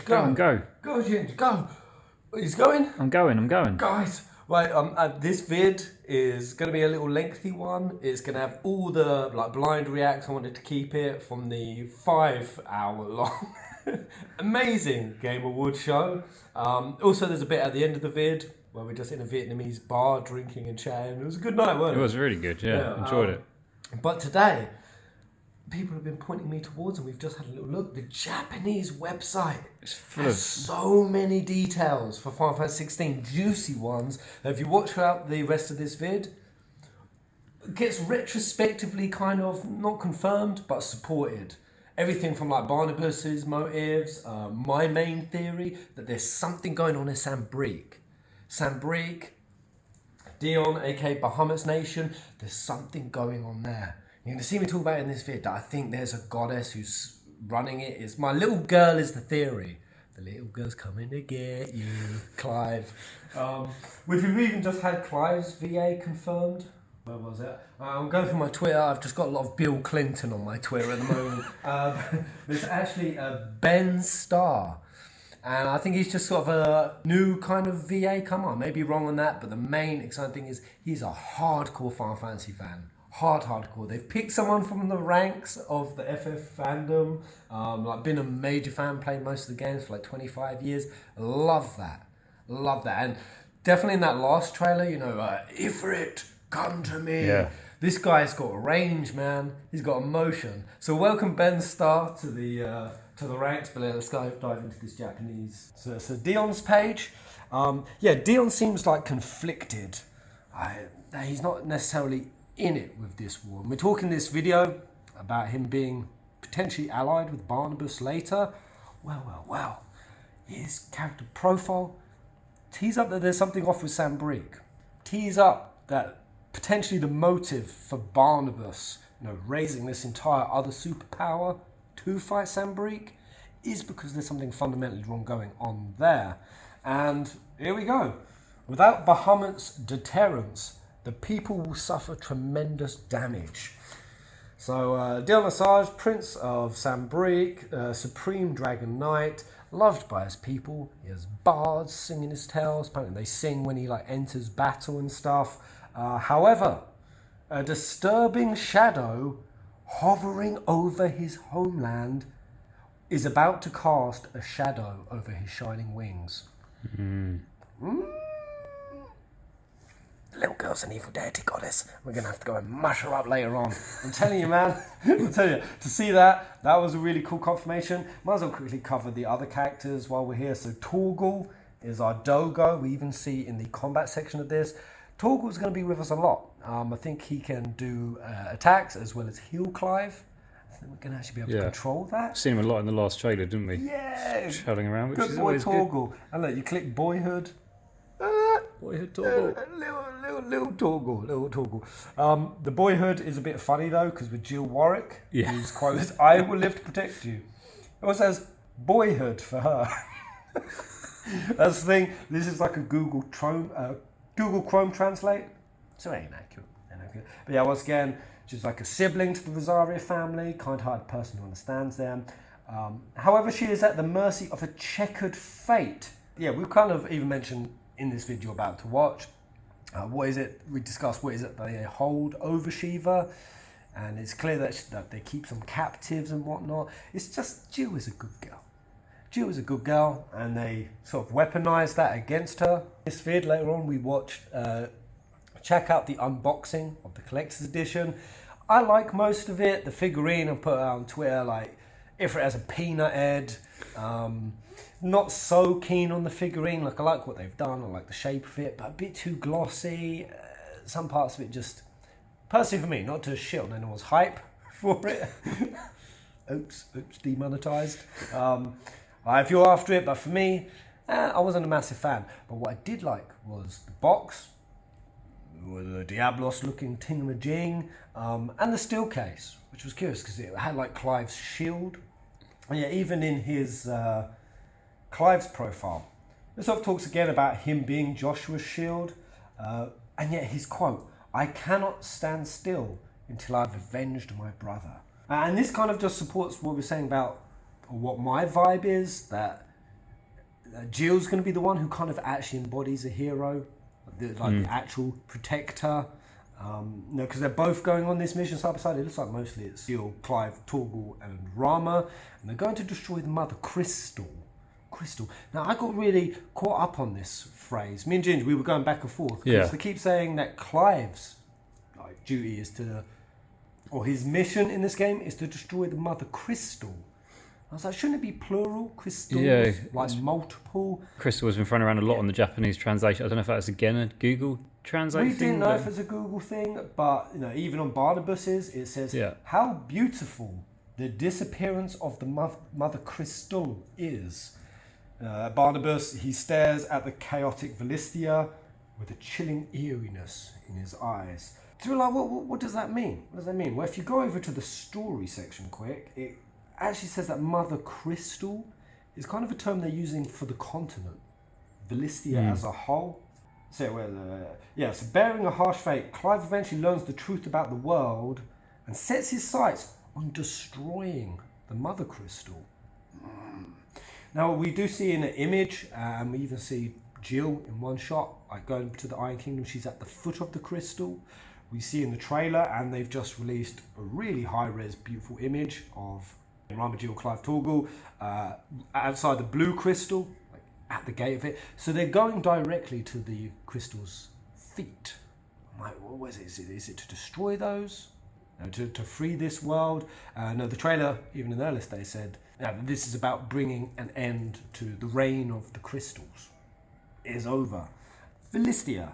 Go. Go. Go, Ginger, go. He's going? I'm going. Guys, right, this vid is going to be a little lengthy one. It's going to have all the blind reacts. I wanted to keep it from the 5-hour long amazing Game Awards show. Also, there's a bit at the end of the vid where we're just in a Vietnamese bar drinking and chatting. It was a good night, wasn't it? It was really good, yeah. Enjoyed it. But today, people have been pointing me towards, and we've just had a little look. The Japanese website has so many details for Final Fantasy 16, juicy ones. That if you watch out the rest of this vid, it gets retrospectively kind of not confirmed but supported. Everything from Barnabas's motives, my main theory that there's something going on in Sambrique. Dion, aka Bahamut's Nation, there's something going on there. You're going to see me talk about it in this vid. I think there's a goddess who's running it. It's my little girl is the theory. The little girl's coming to get you, Clive. We've even just had Clive's VA confirmed. Where was it? I'm going through my Twitter. I've just got a lot of Bill Clinton on my Twitter at the moment. There's actually Ben Starr. And I think he's just sort of a new kind of VA. Come on, I may be wrong on that, but the main exciting thing is he's a hardcore Final Fantasy fan. Hardcore. They've picked someone from the ranks of the FF fandom. Been a major fan, played most of the games for 25 years. Love that. And definitely in that last trailer, Ifrit, come to me. Yeah. This guy's got range, man. He's got emotion. So welcome Ben Starr to the ranks, but let's dive into this Japanese. So Dion's page. Dion seems conflicted. He's not necessarily in it with this war. And we're talking this video about him being potentially allied with Barnabas later. Well. His character profile tees up that there's something off with Sambrique. Tees up that potentially the motive for Barnabas, raising this entire other superpower to fight Sambrique is because there's something fundamentally wrong going on there. And here we go. Without Bahamut's deterrence, the people will suffer tremendous damage. So, Dion Asajj, Prince of Sambrique, Supreme Dragon Knight, loved by his people. He has bards singing his tales. Apparently they sing when he enters battle and stuff. However, a disturbing shadow hovering over his homeland is about to cast a shadow over his shining wings. The little girl's an evil deity goddess. We're going to have to go and mush her up later on. I'm telling you, man. To see that was a really cool confirmation. Might as well quickly cover the other characters while we're here. So Torgal is our Dogo. We even see in the combat section of this, Torgal's going to be with us a lot. I think he can do attacks as well as heal Clive. I think we're going to actually be able to control that. Seen him a lot in the last trailer, didn't we? Yeah. Shouting around, which good is boy always Torgal. good. And look, you click Boyhood. Boyhood Torgal. Little Torgal. The Boyhood is a bit funny though, because with Jill Warwick, whose quote is, "I will live to protect you." It also says Boyhood for her. That's the thing. This is like a Google Chrome Translate. So it ain't accurate. But yeah, once again, she's like a sibling to the Rosaria family, kind-hearted person who understands them. However, she is at the mercy of a checkered fate. Yeah, we've kind of even mentioned in this video about to watch, what is it? We discussed what is it they hold over Shiva, and it's clear that they keep some captives and whatnot. It's just Jill is a good girl. Jill is a good girl, and they sort of weaponize that against her. This vid later on, we watched. Check out the unboxing of the collector's edition. I like most of it. The figurine I put it out on Twitter, if it has a peanut head. Not so keen on the figurine. I like what they've done. I like the shape of it, but a bit too glossy. Some parts of it just, personally for me, not to shit on anyone's hype for it. Oops, demonetized. If you're after it, but for me, I wasn't a massive fan. But what I did like was the box, with a Diablos-looking tingamajig, and the steel case, which was curious because it had Clive's shield. And yeah, even in his Clive's profile, it sort of talks again about him being Joshua's shield, and yet his quote, "I cannot stand still until I've avenged my brother." And this kind of just supports what we're saying about what my vibe is, that Jill's going to be the one who kind of actually embodies a hero, the actual protector. Because they're both going on this mission side by side. It looks like mostly it's Jill, Clive, Torgal, and Rama, and they're going to destroy the Mother Crystal. Now, I got really caught up on this phrase. Me and Ginger, we were going back and forth because they keep saying that Clive's duty is or his mission in this game is to destroy the Mother Crystal. I was like, shouldn't it be plural? Crystals? Yeah. Like multiple? Crystal has been thrown around a lot on the Japanese translation. I don't know if that's again a Google translation. We didn't know if it's a Google thing, but even on Barnabas's, it says, how beautiful the disappearance of the Mother Crystal is. Barnabas, he stares at the chaotic Philistia with a chilling eeriness in his eyes. So we're like, what does that mean? What does that mean? Well, if you go over to the story section quick, it actually says that Mother Crystal is kind of a term they're using for the continent, Philistia as a whole. So, so bearing a harsh fate, Clive eventually learns the truth about the world and sets his sights on destroying the Mother Crystal. Now, we do see in an image, and we even see Jill in one shot, going to the Iron Kingdom. She's at the foot of the crystal. We see in the trailer, and they've just released a really high-res, beautiful image of Rama, Jill, Clive, Torgal outside the blue crystal, at the gate of it. So they're going directly to the crystal's feet. I'm like, what is it? Is it to destroy those? No, to free this world? No, the trailer, even in the earliest day, said this is about bringing an end to the reign of the crystals. It is over. Philistia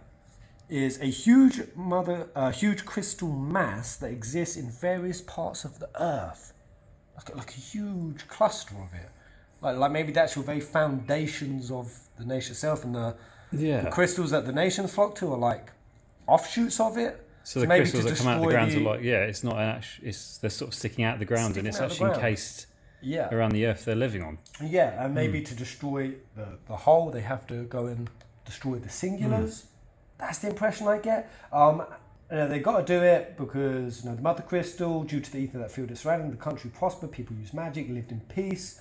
is a huge crystal mass that exists in various parts of the earth. Like a huge cluster of it. Like maybe the actual very foundations of the nation itself, and the crystals that the nations flock to are like offshoots of it. So the crystals that come out of the ground are it's not an actual, they're sort of sticking out of the ground, and it's actually encased around the earth they're living on. Yeah, and maybe to destroy the whole, they have to go and destroy the singulars. That's the impression I get. They got to do it because the Mother Crystal, due to the ether that filled it surrounding, the country prospered, people used magic, lived in peace,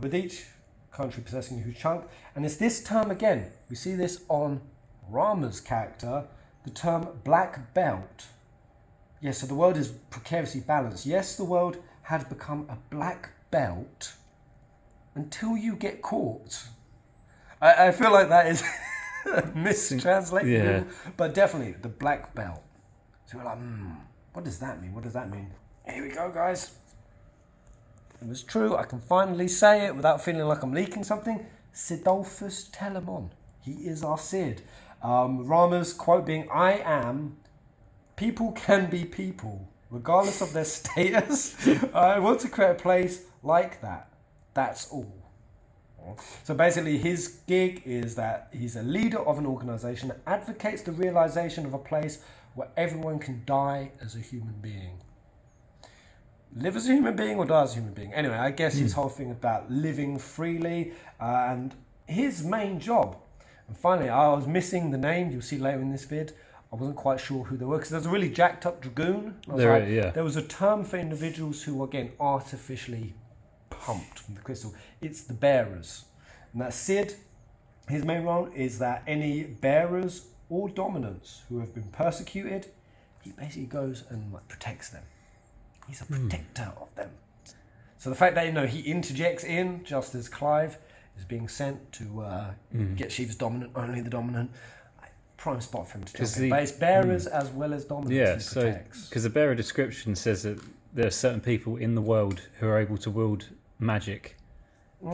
with each country possessing a huge chunk. And it's this term again, we see this on Rama's character, the term black belt. Yes, so the world is precariously balanced. Yes, the world had become a black belt until you get caught. I feel like that is mistranslated, but definitely the black belt. So we're like, what does that mean? What does that mean? Here we go, guys. It was true. I can finally say it without feeling like I'm leaking something. Sidolphus Telemon. He is our Sid. Rama's quote being, I am, people can be people, regardless of their status. I want to create a place like that. That's all. So basically his gig is that he's a leader of an organisation that advocates the realisation of a place where everyone can die as a human being. Live as a human being or die as a human being. Anyway, I guess his whole thing about living freely and his main job. And finally, I was missing the name. You'll see later in this vid. I wasn't quite sure who they were because there's a really jacked up dragoon. There was a term for individuals who were getting artificially pumped from the crystal. It's the bearers. And that Sid, his main role is that any bearers or dominants who have been persecuted, he basically goes and protects them. He's a protector of them. So the fact that he interjects in just as Clive is being sent to get Shiva's dominant, only the dominant, prime spot for him to jump in. But it's bearers as well as dominants he protects. Because the bearer description says that there are certain people in the world who are able to wield magic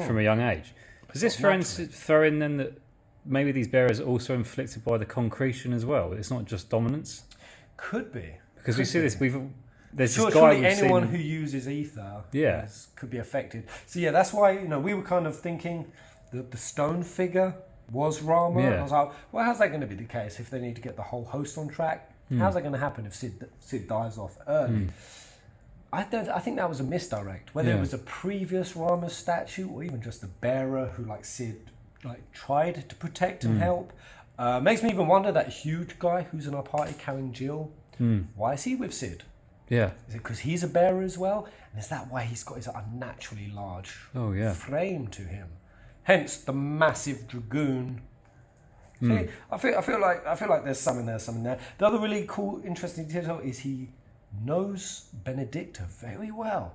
from a young age. Does this throw in then that maybe these bearers are also inflicted by the concretion as well? It's not just dominance? Could be. Because we see this, there's this guy surely anyone who uses ether could be affected. So that's why we were kind of thinking that the stone figure was Rama. I was like, well, how's that going to be the case if they need to get the whole host on track? How's that going to happen if Sid dies off early? I think that was a misdirect. Whether it was a previous Rama statue or even just the bearer who Sid tried to protect and help. Makes me even wonder that huge guy who's in our party carrying Jill. Why is he with Sid? Yeah. Is it because he's a bearer as well? And is that why he's got his unnaturally large frame to him? Hence the massive dragoon. See, I feel like there's something there. The other really cool, interesting detail is he knows Benedicta very well.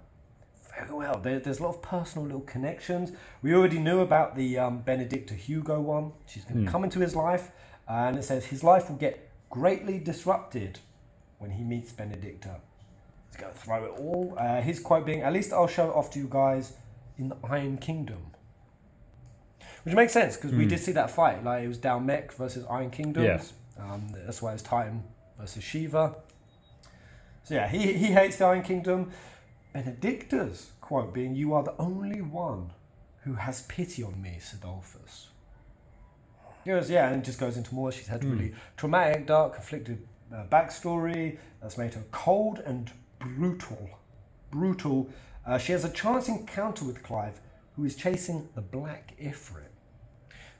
Very well. There's a lot of personal little connections. We already knew about the Benedicta Hugo one. She's going to come into his life, and it says his life will get greatly disrupted when he meets Benedicta. He's going to throw it all. His quote being, "At least I'll show it off to you guys in the Iron Kingdom." Which makes sense, because we did see that fight. Like, it was Dalmec versus Iron Kingdoms. Yeah. That's why it's Titan versus Shiva. So yeah, he hates the Iron Kingdom. Benedicta's quote being, "You are the only one who has pity on me, Sidolphus." And it just goes into more. She's had a really traumatic, dark, conflicted backstory that's made her cold and brutal. She has a chance encounter with Clive, who is chasing the Black Ifrit.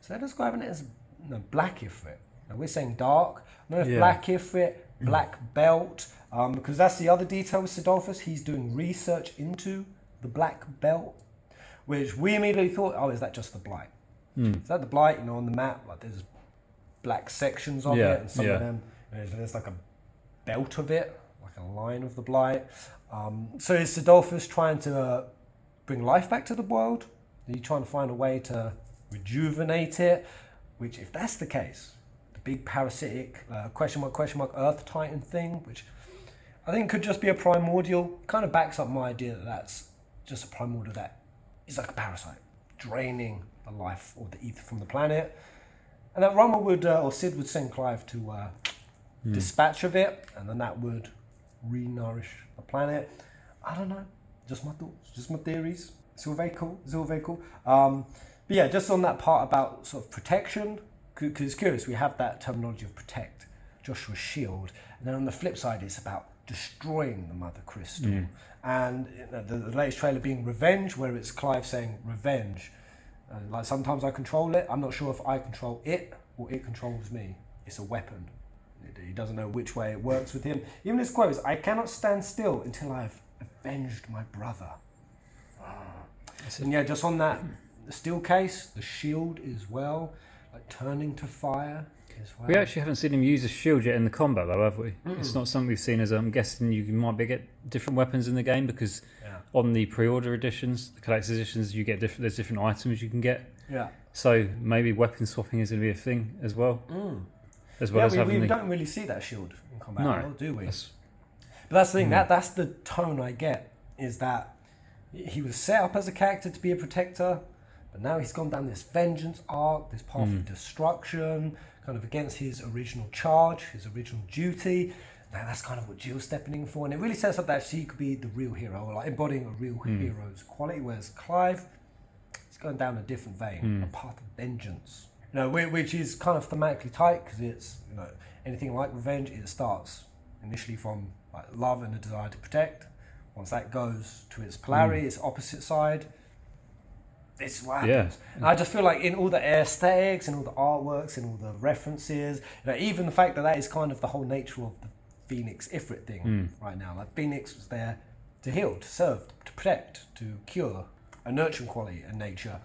So they're describing it as Black Ifrit. Now we're saying dark. I don't know if Black Ifrit, Black Belt, because that's the other detail with Sidolphus. He's doing research into the Black Belt, which we immediately thought, oh, is that just the Blight? Is that the Blight? On the map, like there's black sections of it, and some of them, there's like a belt of it, like a line of the Blight. So is Sidolphus trying to bring life back to the world? Are you trying to find a way to rejuvenate it? Which, if that's the case, the big parasitic question mark Earth Titan thing, which I think could just be a primordial, kind of backs up my idea that that's just a primordial that is like a parasite, draining the life or the ether from the planet. And that Roma or Sid would send Clive to dispatch of it, and then that would re-nourish the planet. I don't know. Just my thoughts, just my theories. It's all very cool. But yeah, just on that part about sort of protection, because it's curious, we have that terminology of protect, Joshua's shield, and then on the flip side, it's about destroying the Mother Crystal. And the latest trailer being revenge, where it's Clive saying revenge. Like, sometimes I control it. I'm not sure if I control it or it controls me. It's a weapon. He doesn't know which way it works with him. Even his quote is, "I cannot stand still until I've avenged my brother." And yeah, just on that steel case, the shield as well, like turning to fire as well. We actually haven't seen him use a shield yet in the combat, though, have we? It's not something we've seen. As I'm guessing, you might be get different weapons in the game, because on the pre-order editions, the collector's editions, you get different. There's different items you can get. Yeah. So maybe weapon swapping is going to be a thing as well. As well as having we don't really see that shield in combat, do we? But that's the thing. That's the tone I get, is that he was set up as a character to be a protector, but now he's gone down this vengeance arc, this path of destruction, kind of against his original charge, his original duty. Now that's kind of what Jill's stepping in for, and it really sets up that she could be the real hero, or like embodying a real hero's quality, whereas Clive is going down a different vein, a path of vengeance. Which is kind of thematically tight, because it's anything like revenge, it starts initially from like love and a desire to protect. Once that goes to its polarity, its opposite side, this is what happens. And I just feel like in all the aesthetics, in all the artworks, in all the references, even the fact that is kind of the whole nature of the Phoenix Ifrit thing right now. Like, Phoenix was there to heal, to serve, to protect, to cure, a nurturing quality in nature.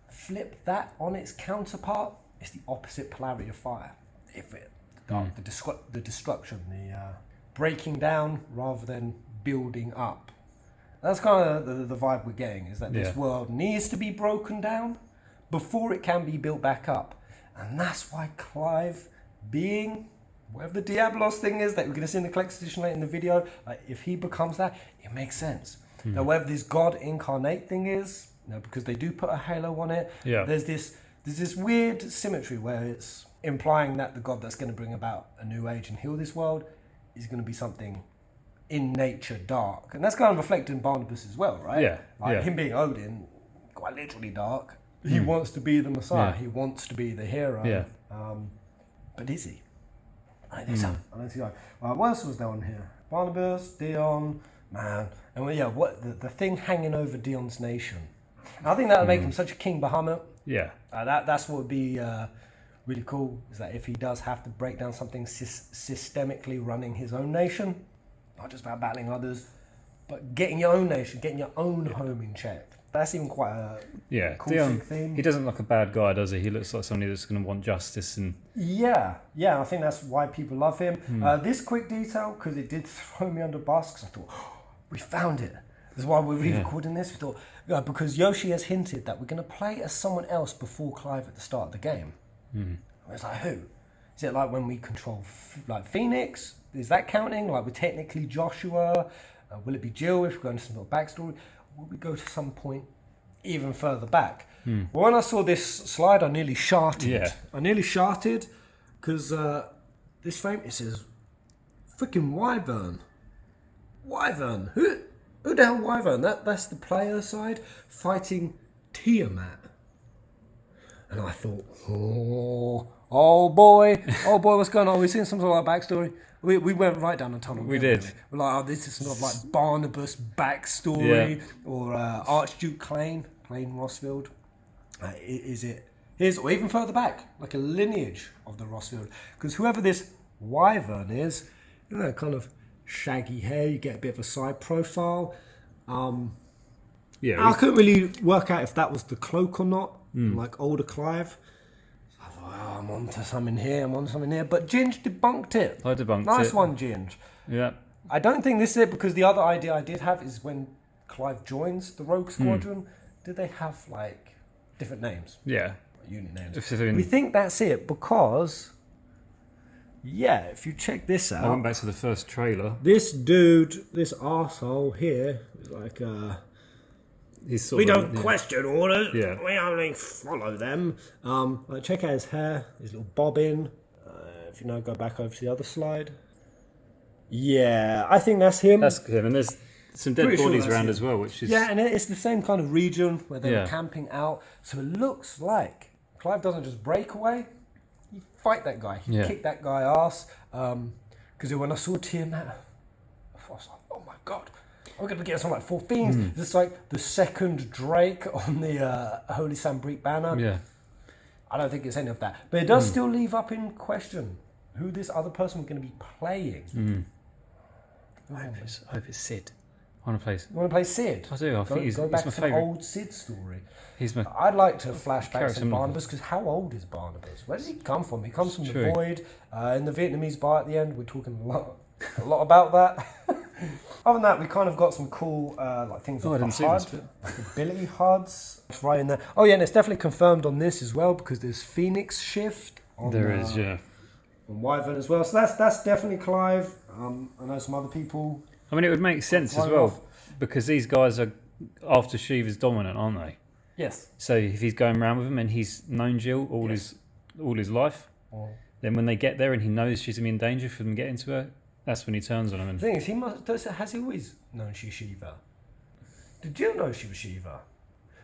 Flip that on its counterpart, it's the opposite polarity of fire. Ifrit, the destruction, the breaking down rather than building up. That's kind of the vibe we're getting, is that this world needs to be broken down before it can be built back up. And that's why Clive, being whatever the Diablos thing is that we're going to see in the collector's edition later in the video, like, if he becomes that, it makes sense. Now, whether this God incarnate thing is, because they do put a halo on it, there's this weird symmetry where it's implying that the God that's going to bring about a new age and heal this world is going to be something in nature dark. And that's kind of reflected in Barnabas as well, right? Him being Odin, quite literally dark. He wants to be the Messiah. He wants to be the hero. But is he? I don't think so. I don't think so. What else was there on here? Barnabas, Dion, man. And what the thing hanging over Dion's nation. And I think that would make him such a King Bahamut. That's what would be really cool, is that if he does have to break down something systemically running his own nation, not just about battling others, but getting your own nation, getting your own home in check. That's even quite a cool Dion, theme. he doesn't look like a bad guy, does he? He looks like somebody that's going to want justice and. Yeah, I think that's why people love him. This quick detail, because it did throw me under bus, because I thought, we found it. This is why we're re-recording this. We thought, because Yoshi has hinted that we're going to play as someone else before Clive at the start of the game. I was like, who? Is it like when we control like Phoenix? Is that counting? Like we're technically Joshua? Will it be Jill if we're going to some sort of backstory? Will we go to some point even further back? Well, when I saw this slide, I nearly sharted. Yeah. I nearly sharted because this frame, it says freaking Wyvern. Wyvern. Who the hell Wyvern? That's the player side fighting Tiamat. And I thought, oh boy, what's going on? We've seen some sort of backstory. We went right down the tunnel. We did. We're like, oh, this is sort of like Barnabas backstory or Archduke Plain Rossfield. Is it? Here's, or even further back, like a lineage of the Rossfield. Because whoever this Wyvern is, kind of shaggy hair, you get a bit of a side profile. I couldn't really work out if that was the cloak or not, like older Clive. I thought, I'm onto something here, but Ginge debunked it. I debunked it. Nice one, Ginge. Yeah. I don't think this is it, because the other idea I did have is when Clive joins the Rogue Squadron, did they have like different names? Yeah. Unit names. If We think that's it because, if you check this out. I went back to the first trailer. This dude, this arsehole here, is like, He's sort we of don't question orders, Yeah. we only follow them. Like check out his hair, his little bobbin. If you go back over to the other slide. Yeah, I think that's him. That's him, and there's some dead Pretty sure bodies that's around him. as well, which is And it's the same kind of region where they were Yeah. camping out. So it looks like Clive doesn't just break away, he fight that guy. He kick that guy ass. Because when I saw Tiamat, I was like, oh my god, we're going to get something like 4 fiends. It's like the second Drake on the Holy Sambrique banner. Yeah. I don't think it's any of that. But it does still leave up in question who this other person was going to be playing. I hope it's Sid. I want to play. You want to play Sid? I do. I think he's go back my to favourite. an old Sid story. He's my. I'd like to flash back character to model. Barnabas, because how old is Barnabas? Where does he come from? He comes from True. the Void. In the Vietnamese bar at the end, we're talking a lot about that. Other than that, we kind of got some cool like things Oh, I like didn't the see HUD, this bit. like ability HUDs. It's right in there. Oh yeah, and it's definitely confirmed on this as well, because there's Phoenix shift on There is, on Wyvern as well. So that's definitely Clive. I know some other people. I mean, it would make sense as Flying well off. because these guys are after Shiva's dominant, aren't they? Yes. So if he's going around with him and he's known Jill all his life, then when they get there and he knows she's gonna be in danger for them getting to her, that's when he turns on him. And The thing is, has he always known she's Shiva? Did Jill know she was Shiva?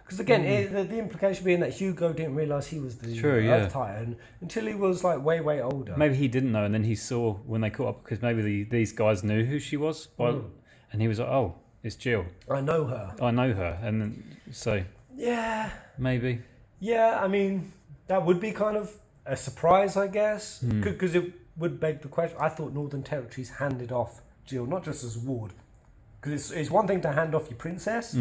Because again, the implication being that Hugo didn't realise he was the Earth Titan until he was like way older. maybe he didn't know, and then he saw when they caught up because maybe these guys knew who she was, and he was like, "Oh, it's Jill. I know her. I know her," and then so Yeah. maybe. Yeah, I mean, that would be kind of a surprise, I guess, because it would beg the question. I thought Northern Territories handed off Jill not just as ward, because it's one thing to hand off your princess,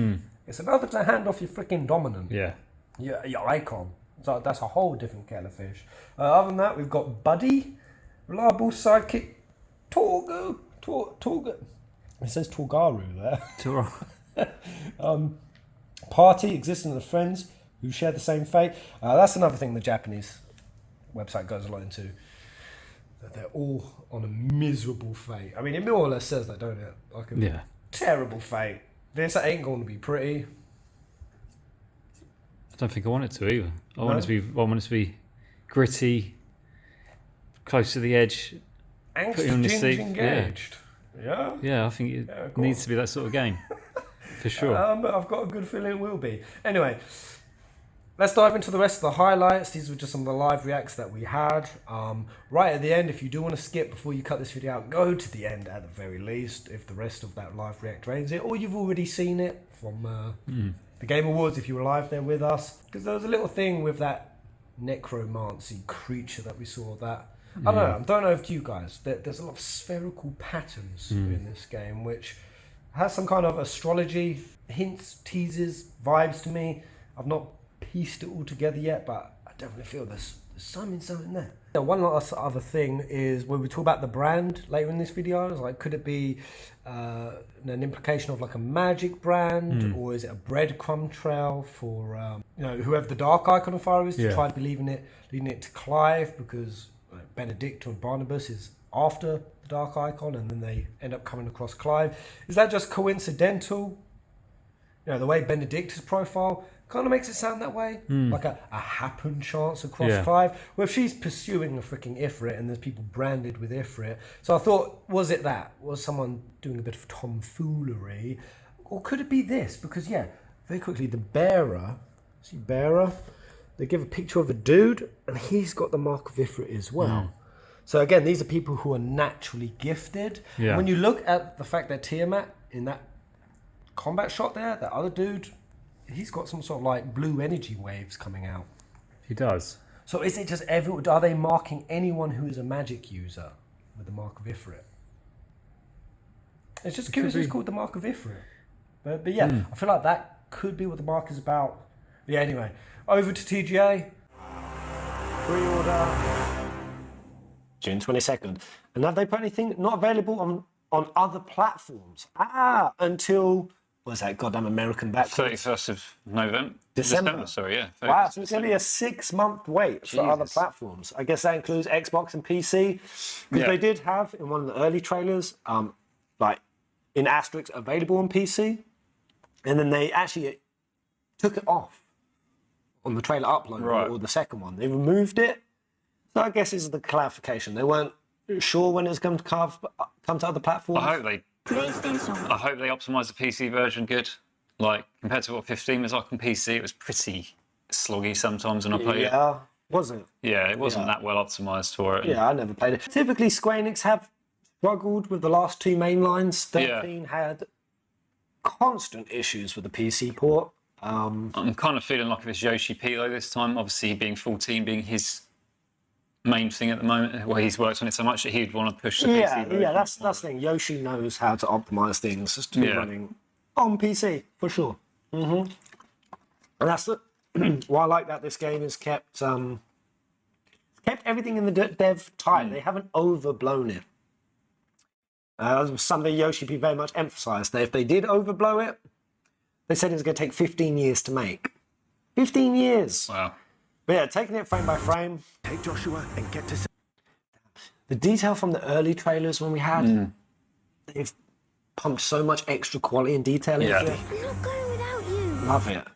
it's another to hand off your freaking dominant, Yeah. your icon. So that's a whole different kettle of fish. Other than that, we've got Buddy, reliable sidekick, Torgu. It says Torgaru there. Party, existence of friends who share the same fate. That's another thing the Japanese website goes a lot into. That they're all on a miserable fate. I mean, it more or less says that, don't it? Like a terrible fate. This ain't going to be pretty. I don't think I want it to either. I want it to be gritty, close to the edge. Angst on your seat. engaged. Yeah. Yeah, I think it needs to be that sort of game. For sure. But I've got a good feeling it will be. Anyway, let's dive into the rest of the highlights. These were just some of the live reacts that we had. Right at the end, if you do want to skip before you cut this video out, go to the end at the very least, if the rest of that live react drains it, or you've already seen it from the Game Awards if you were live there with us. Because there was a little thing with that necromancy creature that we saw that. I don't know if you guys, there's a lot of spherical patterns in this game, which has some kind of astrology hints, teases, vibes to me. I've not pieced it all together yet, but I definitely feel there's something there. One last other thing is when we talk about the brand later in this video, I was like, could it be an implication of like a magic brand, or is it a breadcrumb trail for whoever the dark iconifyer is to try to be leading it to Clive, because Benedict or Barnabas is after the dark icon, and then they end up coming across Clive. Is that just coincidental? The way Benedict's profile kind of makes it sound that way, like a happen chance across Clive. Well, if she's pursuing a freaking Ifrit and there's people branded with Ifrit, so I thought, was it that? Was someone doing a bit of tomfoolery, or could it be this? Because very quickly, the bearer, see bearer, they give a picture of a dude, and he's got the mark of Ifrit as well. So again, these are people who are naturally gifted. Yeah. When you look at the fact that Tiamat in that combat shot there, that other dude, he's got some sort of like blue energy waves coming out. He does. So is it just are they marking anyone who is a magic user with the mark of Ifrit? It's just curious who's called the mark of Ifrit. But I feel like that could be what the mark is about. Yeah, anyway, over to TGA. Pre-order June 22nd. And have they put anything not available on other platforms? Until... What's that goddamn American back? 31st of November. December, sorry, yeah. Wow, so it's going to be a 6-month wait for other platforms. I guess that includes Xbox and PC. Because they did have, in one of the early trailers, in asterisk, available on PC. And then they actually took it off on the trailer upload, or the second one. They removed it. So I guess this is the clarification. They weren't sure when it was going to come to other platforms. I hope they optimise the PC version good. Like, compared to what 15 was like on PC, it was pretty sloggy sometimes when I played it. Yeah, was it? Yeah, it wasn't that well optimised for it. Yeah, I never played it. Typically, Square Enix have struggled with the last two main lines. 13 had constant issues with the PC port. I'm kind of feeling like if it's yoshi-p though this time, obviously being 14 being his main thing at the moment, where he's worked on it so much that he'd want to push the PC version. Yeah, that's the thing. Yoshi knows how to optimize things just to be running on PC for sure. And that's why I like that this game has kept everything in the dev tight. They haven't overblown it. Something yoshi-p very much emphasized that if they did overblow it, they said it was going to take 15 years to make. 15 years. Wow. But taking it frame by frame. Take Joshua and get to... The detail from the early trailers when we had, they've pumped so much extra quality and detail into it. I'm not going without you. Love it.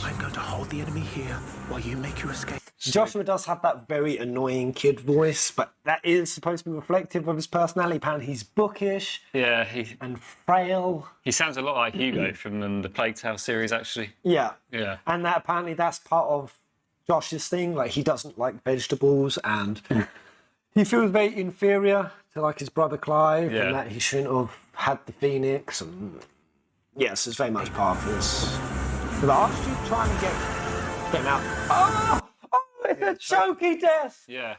I'm going to hold the enemy here while you make your escape. Joshua does have that very annoying kid voice, but that is supposed to be reflective of his personality. Apparently he's bookish and frail. He sounds a lot like Hugo from the Plague Tale series, actually. Yeah. Yeah. And that apparently that's part of Josh's thing. Like, he doesn't like vegetables, and he feels very inferior to like his brother Clive, and that he shouldn't have had the Phoenix. And yes, it's very much part of his. The Archduke trying to get him out. It's a choky death. Yeah.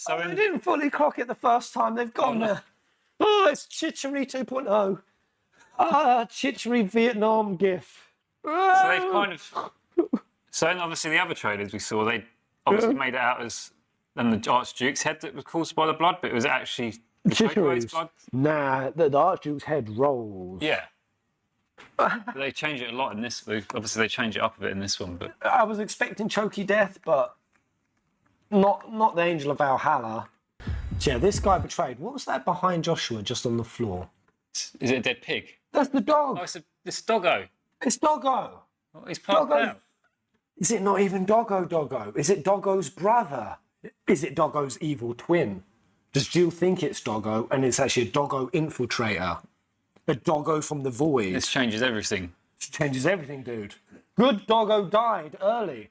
They didn't fully clock it the first time. They've gone there. It's Chichery 2.0. Chichery Vietnam GIF. So they've kind of... So obviously the other trailers we saw, they obviously made it out as the Archduke's head that was caused by the blood, but it was actually the Chichery's blood. Nah, the Archduke's head rolls. Yeah. They change it a lot in this. Obviously they change it up a bit in this one, but I was expecting choky death, but not the Angel of Valhalla. So yeah, this guy betrayed. What was that behind Joshua, just on the floor? Is it a dead pig? That's the dog. Oh, it's Doggo. It's Doggo. Oh, he's passed out. Is it not even Doggo? Is it Doggo's brother? Is it Doggo's evil twin? Does Jill think it's Doggo, and it's actually a Doggo infiltrator? A Doggo from the void? This changes everything. It changes everything, dude. Good Doggo died early.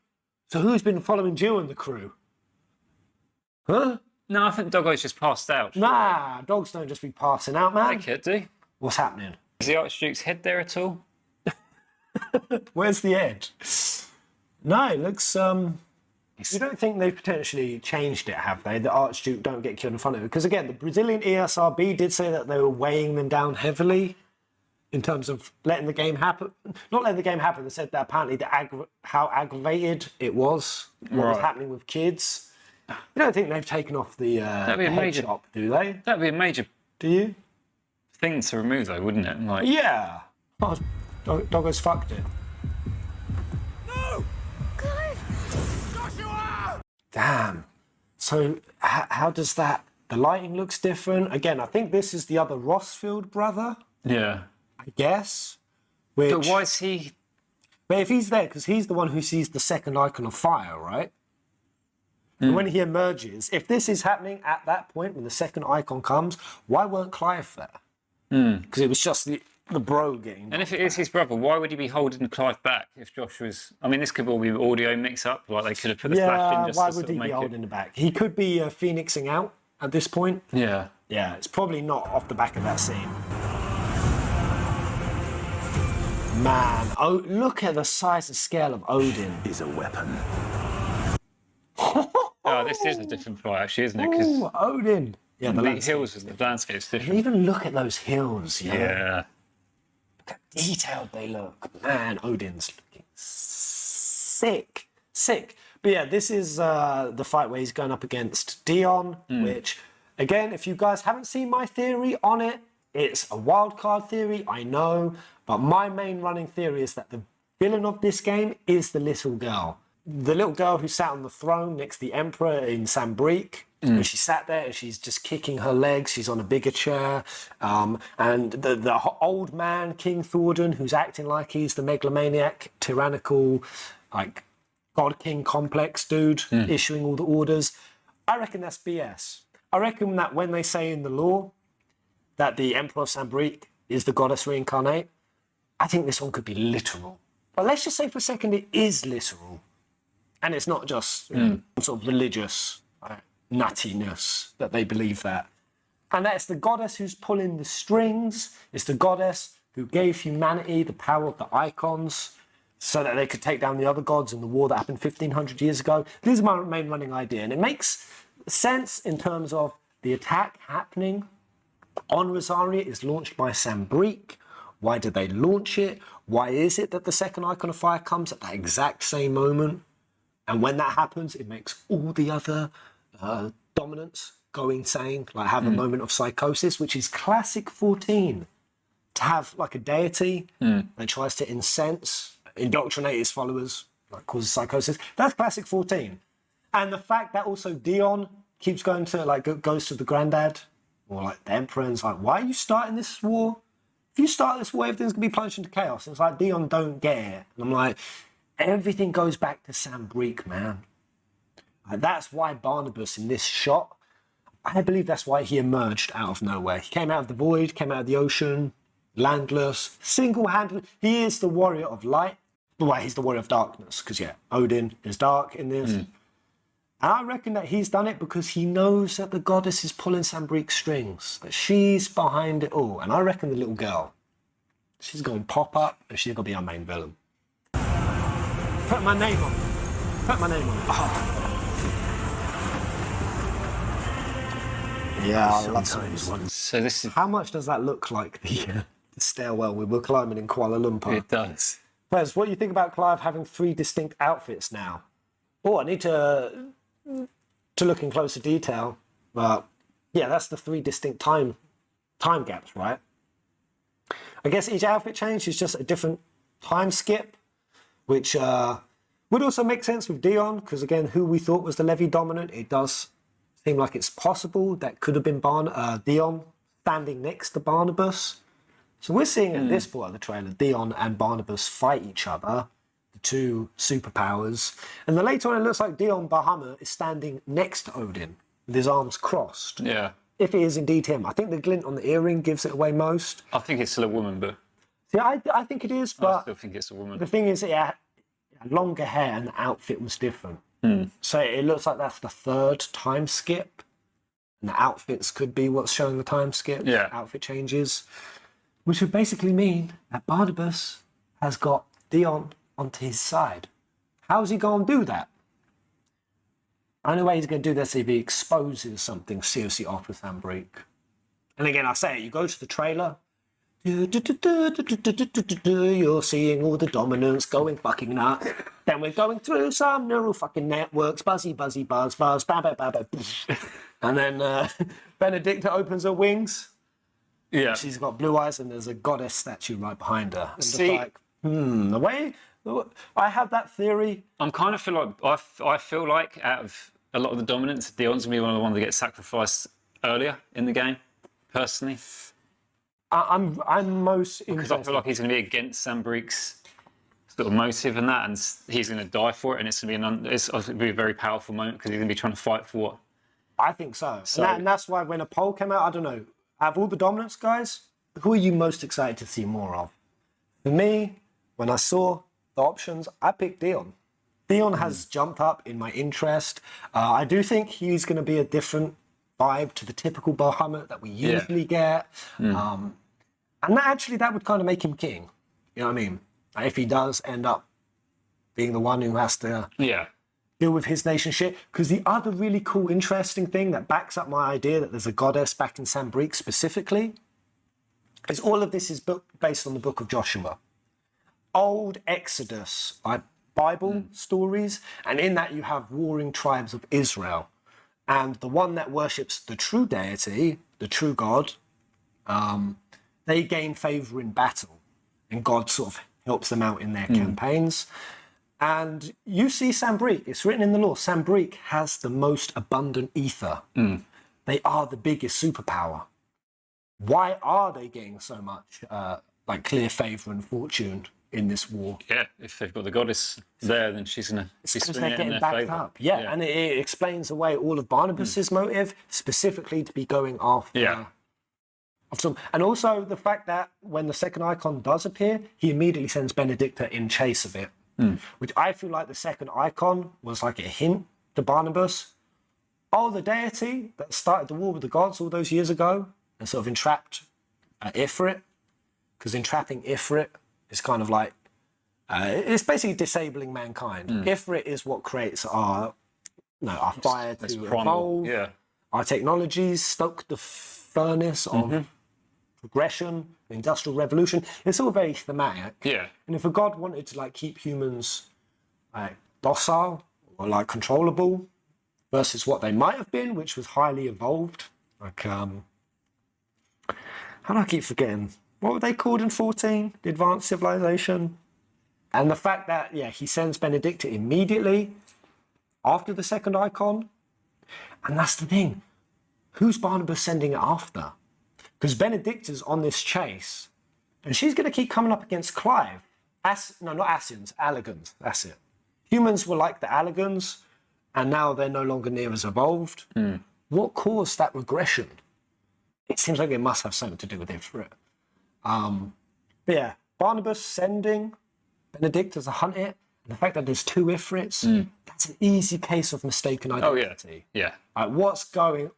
So who's been following Jill and the crew? Huh? No, I think Doggo's just passed out. Nah, dogs don't just be passing out, man. They could do. What's happening? Is the Archduke's head there at all? Where's the head? No, it looks You don't think they've potentially changed it, have they? The Archduke don't get killed in front of it? Because again, the Brazilian ESRB did say that they were weighing them down heavily in terms of letting the game happen. Not letting the game happen, they said that apparently how aggravated it was, what was happening with kids. You don't think they've taken off the head chop, do they? That'd be a major Do you? thing to remove, though, wouldn't it? Like, Yeah. Oh, Doggo's fucked it. No! Clive! Joshua! Damn. So how does that... The lighting looks different. Again, I think this is the other Rossfield brother, yeah. I guess. Which, But why is he? but if he's there, because he's the one who sees the second icon of fire, right? And when he emerges, if this is happening at that point when the second icon comes, why weren't Clive there? Because it was just the bro getting... And if it is his brother, why would he be holding Clive back if Josh was? I mean, this could all be audio mix-up. Like they could have put the flash in just why to would sort he of be make holding the back? He could be phoenixing out at this point. Yeah. Yeah, it's probably not off the back of that scene. Man, oh, look at the size and scale of Odin. Is a weapon. Oh, this is a different fight, actually, isn't it? Because Ooh, Odin. Yeah, the landscape. hills and the landscape's And different. even look at those hills, yeah. Yeah. Look how detailed they look. Man, Odin's looking sick. Sick. But yeah, this is the fight where he's going up against Dion, which, again, if you guys haven't seen my theory on it, it's a wild card theory, I know, but my main running theory is that the villain of this game is the little girl. The little girl who sat on the throne next to the Emperor in Sambrique. And she sat there and she's just kicking her legs. She's on a bigger chair. And the old man, King Thordan, who's acting like he's the megalomaniac, tyrannical, like, God King complex dude, issuing all the orders. I reckon that's BS. I reckon that when they say in the lore that the Emperor of Sambrique is the goddess reincarnate, I think this one could be literal. But let's just say for a second it is literal. And it's not just some sort of religious nuttiness that they believe that. And that's the goddess who's pulling the strings. It's the goddess who gave humanity the power of the icons so that they could take down the other gods in the war that happened 1,500 years ago. This is my main running idea. And it makes sense in terms of the attack happening on Rosaria is launched by Sambrique. Why did they launch it? Why is it that the second icon of fire comes at that exact same moment? And when that happens, it makes all the other dominants go insane, like have a moment of psychosis, which is classic 14. To have like a deity that tries to incense, indoctrinate his followers, like causes psychosis. That's classic 14. And the fact that also Dion keeps going to, like, goes to the granddad, or like the emperor, and is like, why are you starting this war? If you start this war, everything's gonna be plunged into chaos. And it's like, Dion, don't get it. And I'm like, everything goes back to Sambrique, man. Like, that's why Barnabas in this shot, I believe that's why he emerged out of nowhere. He came out of the void, came out of the ocean, landless, single-handed. He is the warrior of light. Well, he's the warrior of darkness, because, yeah, Odin is dark in this. And I reckon that he's done it because he knows that the goddess is pulling Sambrique's strings, that she's behind it all. And I reckon the little girl, she's going to pop up and she's going to be our main villain. Put my name on. Put my name on. Oh. Yeah, I love those ones. So this is. How much does that look like the stairwell we were climbing in Kuala Lumpur? It does. Pez, what do you think about Clive having 3 distinct outfits now? Oh, I need to look in closer detail. But yeah, that's the 3 distinct time gaps, right? I guess each outfit change is just a different time skip, which would also make sense with Dion, because again, who we thought was the Levy dominant, it does seem like it's possible that could have been Dion standing next to Barnabas. So we're seeing at this point of the trailer, Dion and Barnabas fight each other, the 2 superpowers. And then later on, it looks like Dion Bahamut is standing next to Odin with his arms crossed. Yeah. If it is indeed him. I think the glint on the earring gives it away most. I think it's still a woman, but See, I think it is, I but still think it's a woman. the thing is, yeah, longer hair and the outfit was different. So it looks like that's the 3rd time skip. And the outfits could be what's showing the time skip. Yeah. Outfit changes. Which would basically mean that Barnabas has got Dion onto his side. How's he going to do that? Only way he's going to do this if he exposes something seriously off with Sambrique. And again, I say it, you go to the trailer, you're seeing all the dominants going fucking nuts. Then we're going through some neural fucking networks, buzzy, buzz, buzz, bam, bam, bam. And then Benedicta opens her wings. Yeah. She's got blue eyes and there's a goddess statue right behind her. And See, like, the way I have that theory. I'm kind of feel like I feel like out of a lot of the dominants, Dion's gonna be one of the ones that gets sacrificed earlier in the game. Personally, I'm most interested because I feel like he's going to be against Sambrique's sort of motive and that, and he's going to die for it, and it's going to be it's going to be a very powerful moment because he's going to be trying to fight for what. I think so. And that's why when a poll came out, I don't know, out of all the dominance guys, who are you most excited to see more of? For me, when I saw the options, I picked Dion. Dion has jumped up in my interest. I do think he's going to be a different vibe to the typical Bahamut that we usually get. And that would kind of make him king. You know what I mean? If he does end up being the one who has to deal with his nation shit. Because the other really cool, interesting thing that backs up my idea that there's a goddess back in Sambrique specifically is all of this is based on the book of Joshua. Old Exodus, like Bible stories. And in that you have warring tribes of Israel. And the one that worships the true deity, the true God, they gain favour in battle. And God sort of helps them out in their campaigns. And you see Sambrique, it's written in the law, Sambrique has the most abundant ether. They are the biggest superpower. Why are they getting so much clear favour and fortune in this war? Yeah, if they've got the goddess there, then she's going to be spinning it in their favour. Yeah, and it explains away all of Barnabas's motive, specifically to be going after. And also the fact that when the second icon does appear, he immediately sends Benedicta in chase of it, which I feel like the second icon was like a hint to Barnabas. Oh, the deity that started the war with the gods all those years ago and sort of entrapped Ifrit, because entrapping Ifrit is kind of like, it's basically disabling mankind. Ifrit is what creates our fire to evolve, our technologies, stoke the furnace of progression, the industrial revolution. It's all very thematic. Yeah. And if a god wanted to like keep humans docile or like controllable versus what they might have been, which was highly evolved, like how do I keep forgetting? What were they called in 14? The advanced civilization? And the fact that, he sends Benedicta immediately after the second icon. And that's the thing. Who's Barnabas sending it after? Because Benedicta's on this chase. And she's going to keep coming up against Clive. Not Asians, Allegans. That's it. Humans were like the Allegans. And now they're no longer near as evolved. What caused that regression? It seems like it must have something to do with Ifrit. But yeah, Barnabas sending Benedicta to hunt it, and the fact that there's two Ifrits, that's an easy case of mistaken identity. Oh yeah. What's going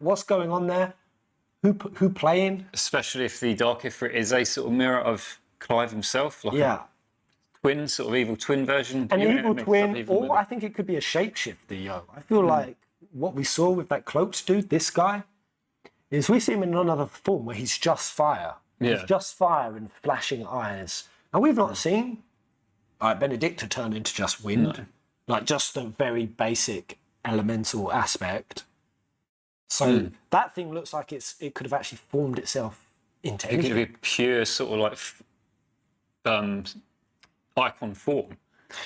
on there? Who playing? Especially if the Dark Ifrit is a sort of mirror of Clive himself, like a twin, sort of evil twin version. An evil twin, or I think it could be a shapeshifter, yo. I feel like what we saw with that cloaked dude, this guy, is we see him in another form where he's just fire. He's just fire and flashing eyes. And we've not seen Benedicta turn into just wind. Like just a very basic elemental aspect. So that thing looks like it could have actually formed itself into anything. It could be pure sort of like icon form.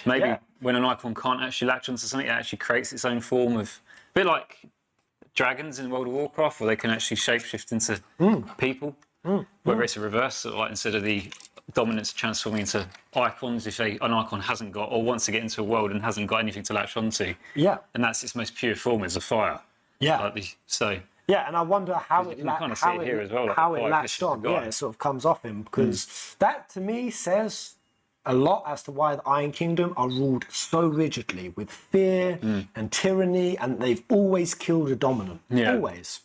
Maybe when an icon can't actually latch onto something, it actually creates its own form of, a bit like dragons in World of Warcraft, where they can actually shapeshift into people. Whether it's a reverse, sort of like instead of the dominance transforming into icons, if an icon hasn't got, or wants to get into a world and hasn't got anything to latch onto, and that's its most pure form, is a fire. And I wonder how it latched on. It sort of comes off him, because that to me says a lot as to why the Iron Kingdom are ruled so rigidly with fear and tyranny, and they've always killed a dominant. Always.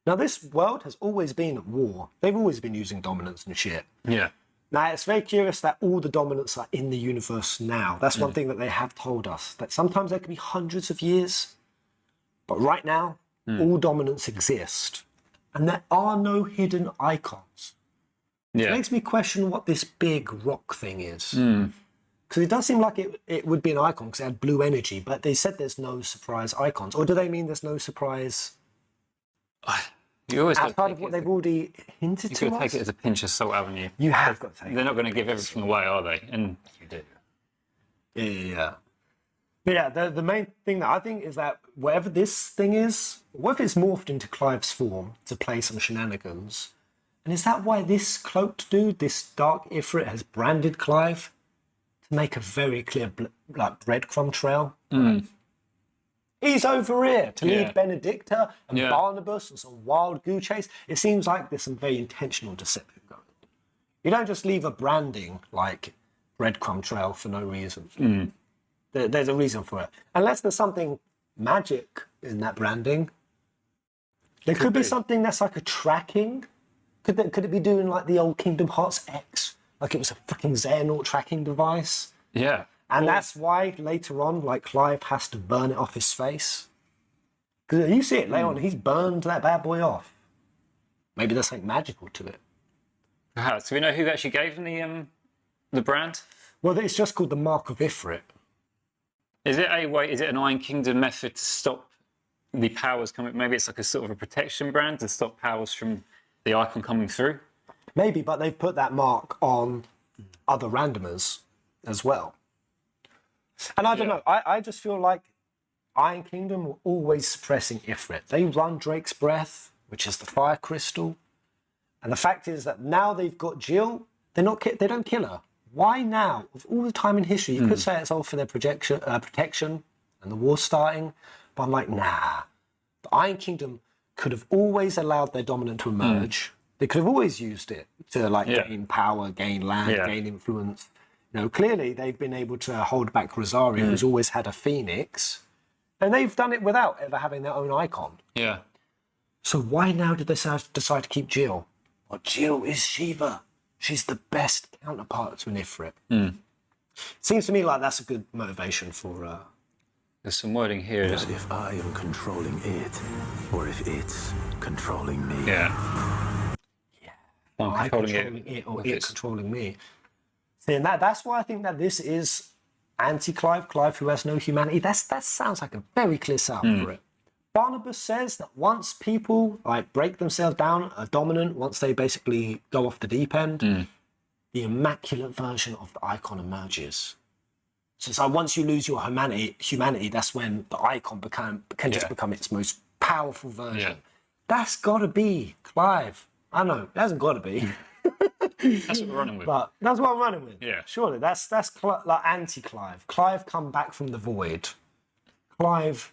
Now, this world has always been at war. They've always been using dominance and shit. Now, it's very curious that all the dominants are in the universe now. That's one thing that they have told us, that sometimes there can be hundreds of years But right now, all dominants exist. And there are no hidden icons. It makes me question what this big rock thing is. Because it does seem like it would be an icon because it had blue energy, but they said there's no surprise icons. Or do they mean there's no surprise You always outside of what they've already hinted you to got to us? take it as a pinch of salt, haven't you? You have got to take They're not going to give everything away, are they? And You do. Yeah. But yeah, the main thing that I think is that whatever this thing is, what if it's morphed into Clive's form to play some shenanigans? And is that why this cloaked dude, this dark Ifrit, has branded Clive to make a very clear breadcrumb trail? He's over here to lead Benedicta and Barnabas on some wild goo chase. It seems like there's some very intentional deception going on. You don't just leave a branding like breadcrumb trail for no reason. There's a reason for it. Unless there's something magic in that branding. There could be something that's like a tracking. Could it be doing like the old Kingdom Hearts X? Like it was a fucking Xehanort tracking device? yeah. And that's why later on, like, Clive has to burn it off his face. Because you see it later on, he's burned that bad boy off. Maybe there's something magical to it. Perhaps. Do we know who actually gave them the brand? Well, it's just called the Mark of Ifrit. Is it a way? Is it an Iron Kingdom method to stop the powers coming? Maybe it's like a sort of a protection brand to stop powers from the icon coming through. Maybe, but they've put that mark on other randomers as well. And I don't know, I just feel like Iron Kingdom were always suppressing Ifrit. They run Drake's Breath, which is the fire crystal. And the fact is that now they've got Jill, they don't kill her. Why now? Of all the time in history, you could say it's all for their protection and the war starting, but I'm like, nah. The Iron Kingdom could have always allowed their dominant to emerge. They could have always used it to gain power, gain land, gain influence. You know, clearly they've been able to hold back Rosario, who's always had a phoenix, and they've done it without ever having their own icon. Yeah. So why now did they decide to keep Jill? Well, Jill is Shiva. She's the best counterpart to an Ifrit. Seems to me like that's a good motivation for... There's some wording here. But if I am controlling it, or if it's controlling me. Yeah. I'm I controlling it or with it this. controlling me. See, and that's why I think that this is anti-Clive, Clive who has no humanity. That sounds like a very clear setup for it. Barnabas says that once people break themselves down, are dominant, once they basically go off the deep end, the immaculate version of the icon emerges. So it's like once you lose your humanity, that's when the icon can just become its most powerful version. Yeah. That's got to be Clive. I know, it hasn't got to be. That's what we're running with. But that's what I'm running with. Yeah. Surely that's like anti-Clive. Clive come back from the void. Clive,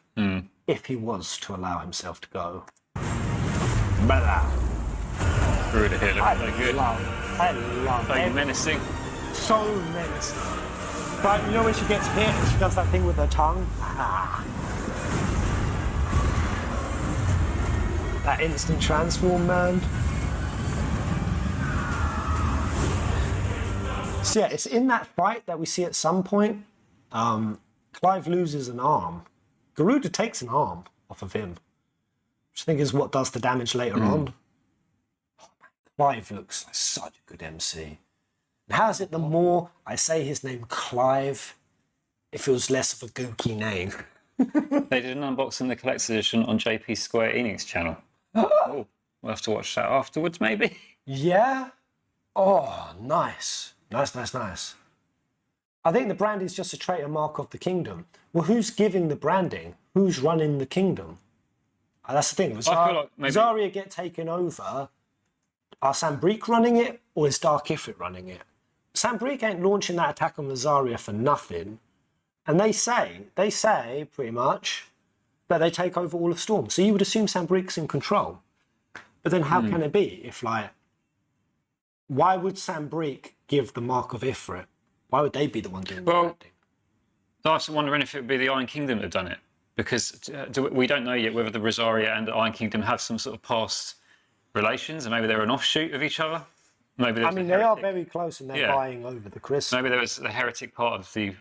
if he was to allow himself to go. Blah. Through the hill. I They're good. love Very it. menacing. So menacing. But you know when she gets hit and she does that thing with her tongue? That instant transform, man. So yeah, it's in that fight that we see at some point, Clive loses an arm. Garuda takes an arm off of him, which I think is what does the damage later on. Oh, man, Clive looks like such a good MC. And how is it the more I say his name Clive, it feels less of a gooky name? They did an unboxing the collector's edition on JP's Square Enix channel. Oh, we'll have to watch that afterwards, maybe. Yeah? Oh, nice. Nice. I think the brand is just a traitor mark of the kingdom. Well, who's giving the branding? Who's running the kingdom? That's the thing. feel like maybe- Zarya get taken over. Are Sambrique running it, or is Dark Ifrit running it? Sambrique ain't launching that attack on Zarya for nothing. And they say pretty much that they take over all of Storm. So you would assume Sambrique's in control. But then how can it be if why would Sambrique give the Mark of Ifrit? Why would they be the one doing the branding? I was wondering if it would be the Iron Kingdom that have done it. Because we don't know yet whether the Rosaria and the Iron Kingdom have some sort of past relations, and maybe they're an offshoot of each other. Maybe I there's mean, a they are heretic. very close and they're Yeah. vying over the crystal. Maybe there was a heretic part of the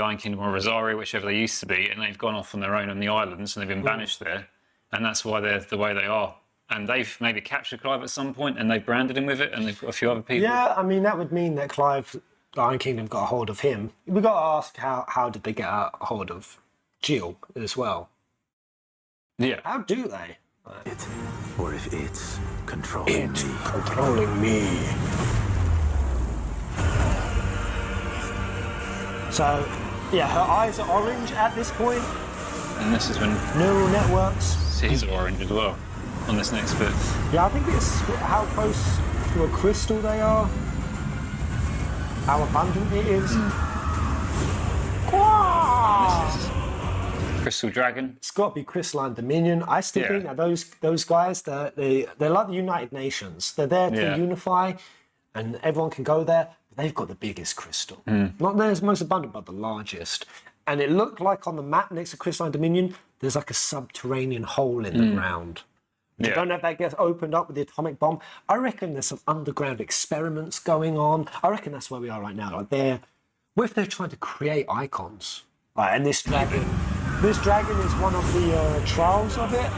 Iron Kingdom or Rosario, whichever they used to be, and they've gone off on their own on the islands and they've been banished there, and that's why they're the way they are. And they've maybe captured Clive at some point, and they've branded him with it, and they've got a few other people. Yeah, I mean, that would mean that Clive, the Iron Kingdom, got a hold of him. We've got to ask how did they get a hold of Jill as well? Yeah. How do they? It, or if it's controlling me. Controlling me. So, yeah, her eyes are orange at this point. And this is when Neural networks. his are orange as well on this next bit. Yeah, I think it's how close to a crystal they are. How abundant it is. Quah! Crystal Dragon. It's got to be Crystalline Dominion. I still think that those guys, they're like the United Nations. They're there to unify, and everyone can go there. They've got the biggest crystal. Not the most abundant, but the largest. And it looked like on the map next to Crystalline Dominion, there's like a subterranean hole in the ground. I don't know if that gets opened up with the atomic bomb. I reckon there's some underground experiments going on. I reckon that's where we are right now. Like what if they're trying to create icons? Like, and this dragon is one of the trials of it.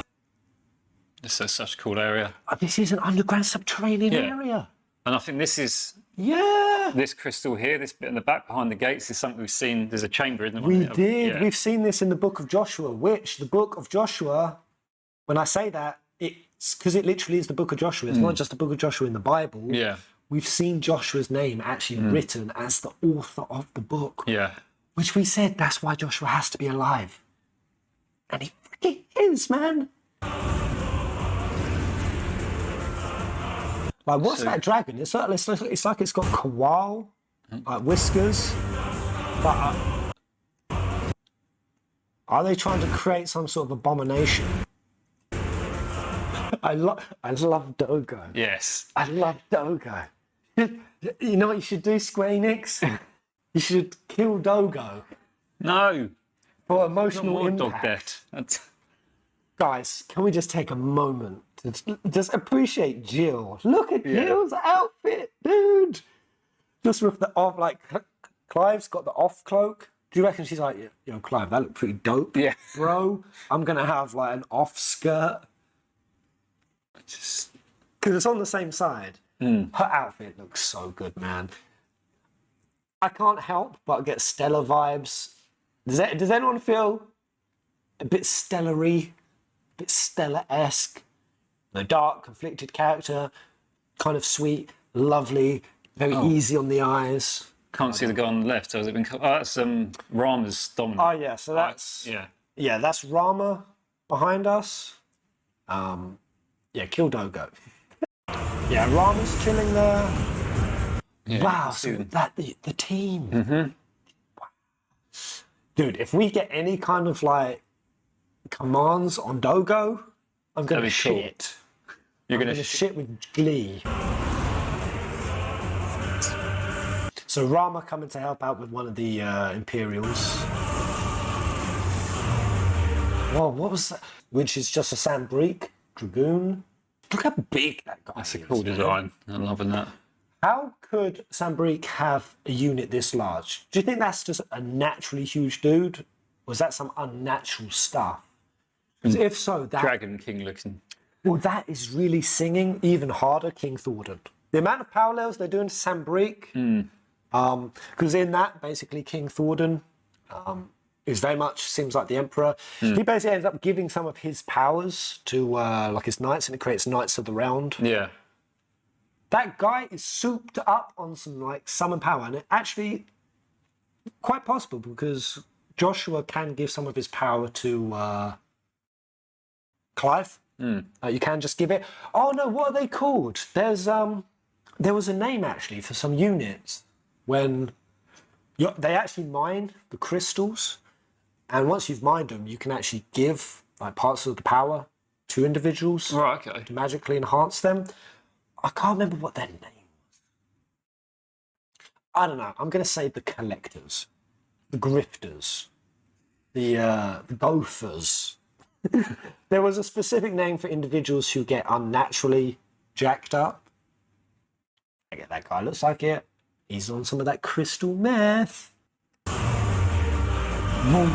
This is such a cool area. This is an underground subterranean area. And I think this is Yeah. this crystal here, this bit in the back behind the gates is something we've seen. There's a chamber in the We did. Yeah. We've seen this in the book of Joshua, which the book of Joshua, when I say that, it's because it literally is the book of Joshua. It's not just the book of Joshua in the Bible. Yeah. We've seen Joshua's name actually written as the author of the book, Yeah. which we said that's why Joshua has to be alive. And he freaking is, man. Like, what's that dragon? It's like it's got koal, like whiskers. But are they trying to create some sort of abomination? I love Dogo. Yes. I love Dogo. You know what you should do, Square Enix? You should kill Dogo No. for Not emotional more dog impact. death. That's... Guys, can we just take a moment to just appreciate Jill? Look at Jill's outfit, dude. Just with the off, like Clive's got the off cloak. Do you reckon she's like, you know, Clive, that looked pretty dope, Yeah. bro? I'm gonna have like an off skirt Just... because it's on the same side. Her outfit looks so good, man. I can't help but get Stella vibes. Does anyone feel a bit stellar-y, a bit Stella-esque? The dark, conflicted character, kind of sweet, lovely, very easy on the eyes. Can't see the guy on the left. So has it been? Oh, that's Rama's dominant. Oh yeah, so that's Yeah. that's Rama behind us. Yeah, kill Dogo. Yeah, Rama's chilling there. Yeah, Wow, so that the team. Wow. Dude, if we get any kind of like commands on Dogo, I'm gonna That'd be cool. shit. You're I'm gonna gonna shit with glee. So Rama coming to help out with one of the Imperials. Whoa, what was that? Which is just a Sandbreak Dragoon. Look how big that guy That's is. a cool design. I'm loving that. How could Sandbreak have a unit this large? Do you think that's just a naturally huge dude? Or is that some unnatural stuff? 'Cause if so, Dragon King looking. well, that is really singing even harder King Thornton. The amount of parallels they're doing to Sandbreak, because in that, basically, King Thornton is very much seems like the Emperor. He basically ends up giving some of his powers to like his knights, and it creates Knights of the Round. Yeah. That guy is souped up on some like summon power, and it actually quite possible because Joshua can give some of his power to Clive. You can just give it. Oh no, what are they called? There was a name actually for some units when they actually mine the crystals, and once you've mined them, you can actually give like parts of the power to individuals Right. Okay. to magically enhance them. I can't remember what their name was. I don't know. I'm going to say the collectors, the grifters, the gophers. There was a specific name for individuals who get unnaturally jacked up. I get that guy looks like it. He's on some of that crystal meth. Boom.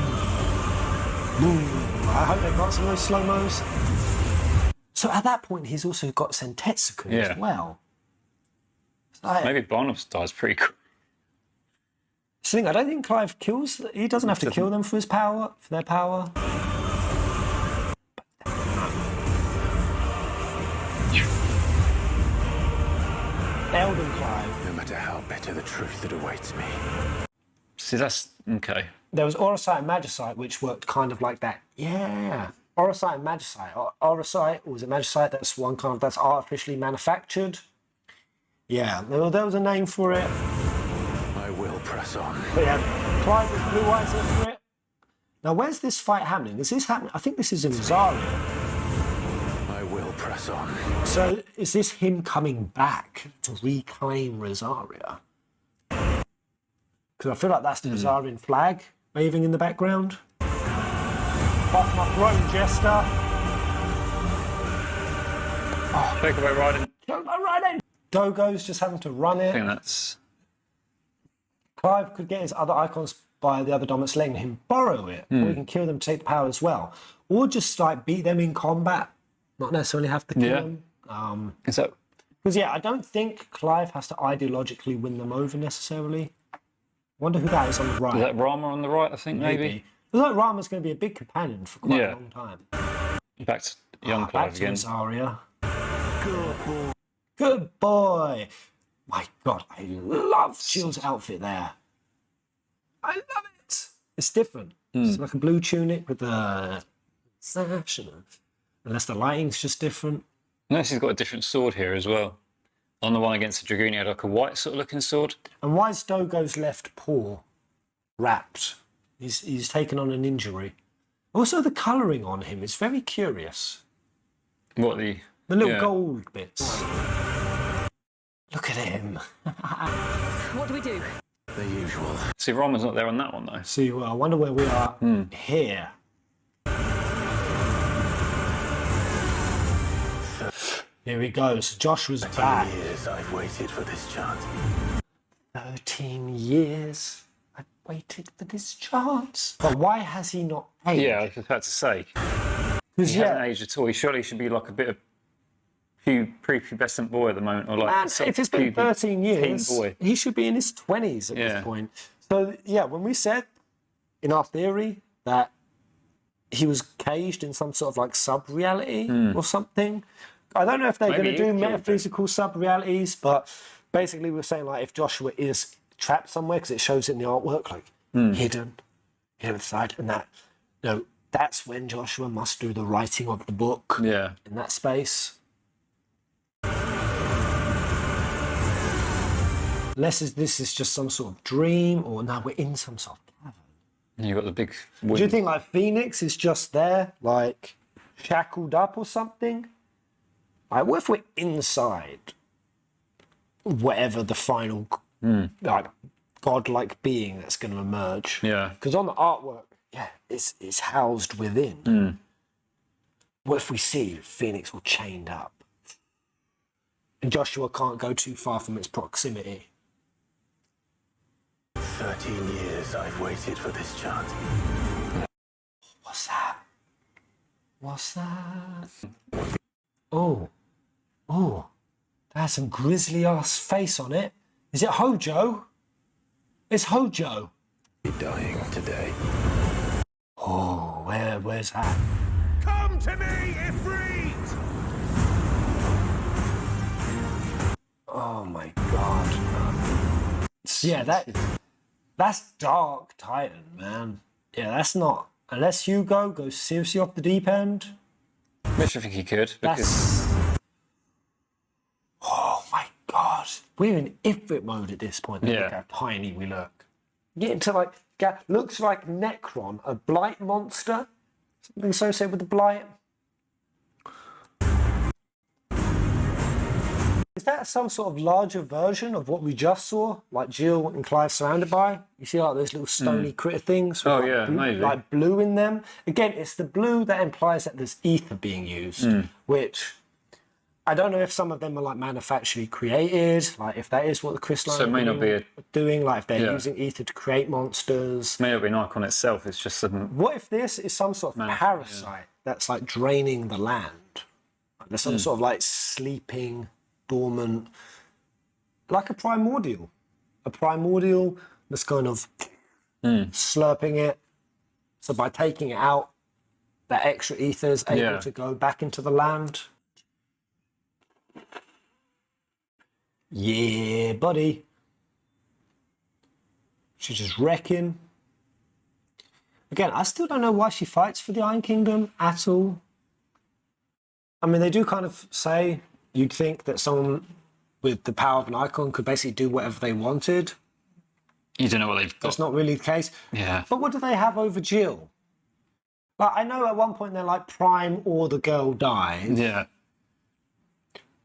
Boom. I hope they got some of those slow-mos. So at that point, he's also got Sentetsuku as well. So Maybe Barnabas dies pretty quick. I don't think Clive kills. He doesn't have to kill them for his power, for their power. Elden Clive. No matter how bitter the truth that awaits me. See, that's okay. There was Orosite and Magicite, which worked kind of like that. Yeah. Orosite and Magicite. Orosite, or was it Magicite? That's one kind of, that's artificially manufactured. Yeah, there was a name for it. I will press on. But yeah, Clive with blue eyes in for it. Now, where's this fight happening? Is this happening? I think this is in Zarya. I will press on. So is this him coming back to reclaim Rosaria? Because I feel like that's the Rosarian flag waving in the background. Off my throne, Jester. Take away riding. Go by riding. Dogo's just having to run I it. think that's. Clive could get his other icons by the other Dominants letting him borrow it. Or he can kill them to take the power as well. Or just like beat them in combat. Not necessarily have to kill them. Is that? Because I don't think Clive has to ideologically win them over necessarily. I wonder who that is on the right. Is that Rama on the right? I think maybe. Feels like Rama's going to be a big companion for quite a long time. Back to young Clive Back to again. Rosaria. Good boy. Good boy. My God, I love Jill's outfit there. I love it. It's different. It's like a blue tunic with a sash, unless the lighting's just different. Notice he's got a different sword here as well. On the one against the Dragoon, he had like a white sort of looking sword. And why is Dogo's left paw wrapped? He's taken on an injury. Also, the colouring on him is very curious. What the little gold bits. Look at him. What do we do? The usual. See, Rama's not there on that one though. See, well, I wonder where we are here. Here we go. So Joshua's back. 13 years I've waited for this chance. 13 years I've waited for this chance. But why has he not aged? Yeah, I was just about to say. Because He hasn't aged at all. He surely should be like a bit of prepubescent boy at the moment, or like man, sort if of it's been 13 years, teen boy. he should be in his 20s at this point. So, when we said in our theory that he was caged in some sort of like sub-reality or something, I don't know if they're going to do metaphysical sub-realities, but basically we're saying like if Joshua is trapped somewhere, because it shows in the artwork, like hidden inside, and that, that's when Joshua must do the writing of the book in that space. Unless this is just some sort of dream, or now we're in some sort of cavern. And you've got the big Do wind. you think like Phoenix is just there, like shackled up or something? Like, what if we're inside whatever the final like godlike being that's going to emerge? Yeah. Because on the artwork, it's housed within. What if we see Phoenix all chained up, and Joshua can't go too far from its proximity? 13 years I've waited for this chance. What's that? What's that? Oh, that has some grisly ass face on it. Is it Hojo? It's Hojo. Be dying today. Oh, where's that? Come to me, Ifrit! Oh my God. Yeah, that's Dark Titan, man. Yeah, that's not. Unless Hugo goes seriously off the deep end. Which I think he could, because That's. Oh my God. We're in Ifrit mode at this point. Look how tiny we look. Get into like. Looks like Necron, a blight monster. Something associated with the blight. Is that some sort of larger version of what we just saw? Like Jill and Clive surrounded by? You see like those little stony critter things? With like blue, maybe. like blue in them. Again, it's the blue that implies that there's ether being used, which I don't know if some of them are like manufacturally created, like if that is what the crystalline So it may not be are doing, like if they're Yeah. using ether to create monsters. may not be an icon itself. It's just some. What if this is some sort of parasite that's like draining the land? Like there's some sort of like sleeping, dormant, like a primordial that's kind of slurping it. So by taking it out, that extra ether is able to go back into the land. Yeah, buddy. She's just wrecking. Again, I still don't know why she fights for the Iron Kingdom at all. I mean, they do kind of say you'd think that someone with the power of an icon could basically do whatever they wanted. You don't know what they've got. That's not really the case. Yeah. But what do they have over Jill? Like, I know at one point they're like prime or the girl dies. Yeah.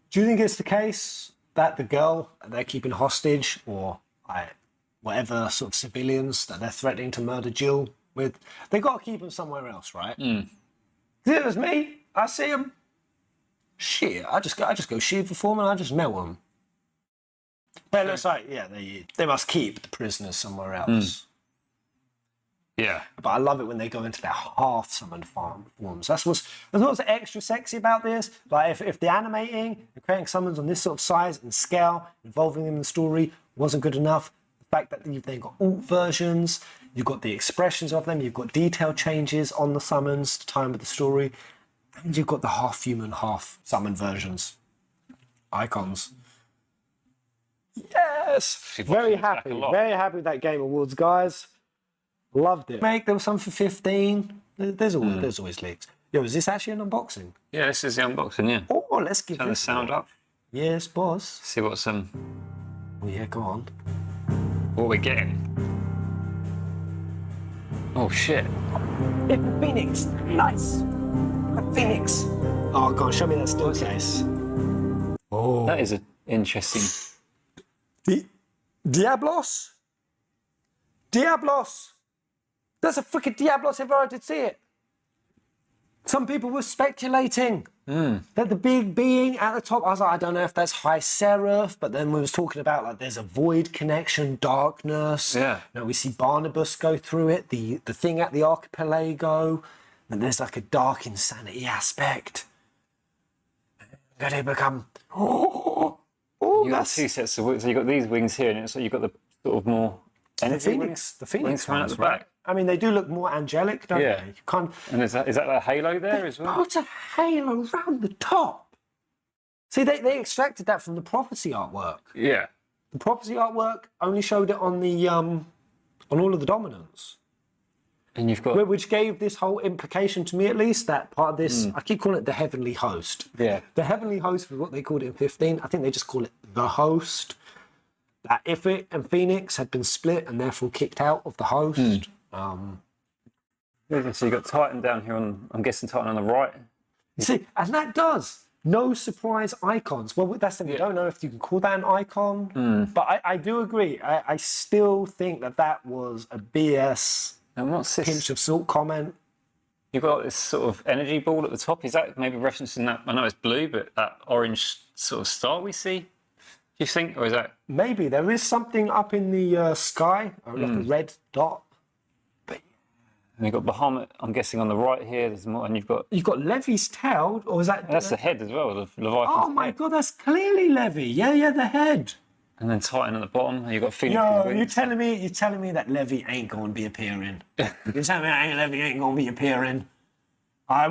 Do you think it's the case that the girl they're keeping hostage, or like whatever sort of civilians that they're threatening to murder Jill with, they got to keep them somewhere else, right? If it was me, I see them. Shit, I just go Shiva form and I just melt them. But it looks like they must keep the prisoners somewhere else. Yeah. But I love it when they go into their half-summoned forms. That's what's extra sexy about this. Like if the animating and creating summons on this sort of size and scale, involving them in the story, wasn't good enough, the fact that you've then got alt versions, you've got the expressions of them, you've got detail changes on the summons to time with the story, and you've got the half-human, half-summon versions. Icons. Yes! Very happy with that Game Awards, guys. Loved it. There was some for 15. There's always leaks. Yo, is this actually an unboxing? Yeah, this is the unboxing, yeah. Oh, let's give Turn the this sound one. up. Yes, boss. See what's Oh, yeah, go on. what we're getting. Oh shit. It's a Phoenix. Nice. A Phoenix. Oh, God, show me that still case. Oh. That is an interesting. Diablos? Diablos! That's a freaking Diablos if I did see it. Some people were speculating that the big being at the top, I was like, I don't know if that's High Seraph, but then we was talking about like there's a void connection, darkness. Yeah. You know, we see Barnabas go through it, the thing at the archipelago, and there's like a dark insanity aspect. That they become You got two sets of wings. So you got these wings here, and it's like you got the sort of more energy wings. The Phoenix wings coming out ones, the back. I mean, they do look more angelic, don't Yeah. they? You can't And is that a halo there as well? put a halo around the top. See, they extracted that from the prophecy artwork. Yeah. The prophecy artwork only showed it on the on all of the dominants, And you've got which gave this whole implication to me, at least, that part of this. I keep calling it the heavenly host. Yeah. The heavenly host was what they called it in 15. I think they just call it the host. That Ifrit and Phoenix had been split and therefore kicked out of the host. So you got Titan down here on. I'm guessing Titan on the right. You see, and that does no surprise icons. Well, that's the thing. We don't know if you can call that an icon, but I do agree. I still think that was a BS And what's this? pinch of salt comment. You've got this sort of energy ball at the top. Is that maybe referencing that? I know it's blue, but that orange sort of star we see. Do you think, or is that? Maybe there is something up in the sky, or like a red dot. And you've got Bahamut. I'm guessing on the right here. There's more, and you've got. You've got Levi's tail, or is that? That's the head as well. The Leviathan's Oh my head. God, that's clearly Levi. Yeah, the head. And then Titan at the bottom. And you've got Phoenix. Yo, wings. you're telling me that Levi ain't going to be appearing. You're telling me Levi ain't going to be appearing.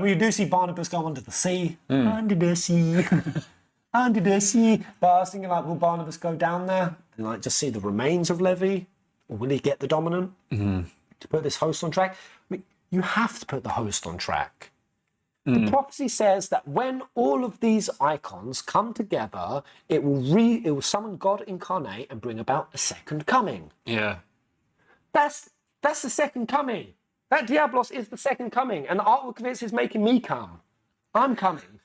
We do see Barnabas go under the sea. Under the sea. Under the sea. But I was thinking, like, will Barnabas go down there and like just see the remains of Levi? Or will he get the dominant? To put this host on track? I mean, you have to put the host on track. The prophecy says that when all of these icons come together, it will summon God incarnate and bring about a second coming. Yeah. That's the second coming. That Diablos is the second coming, and the artwork of it is making me come. I'm coming.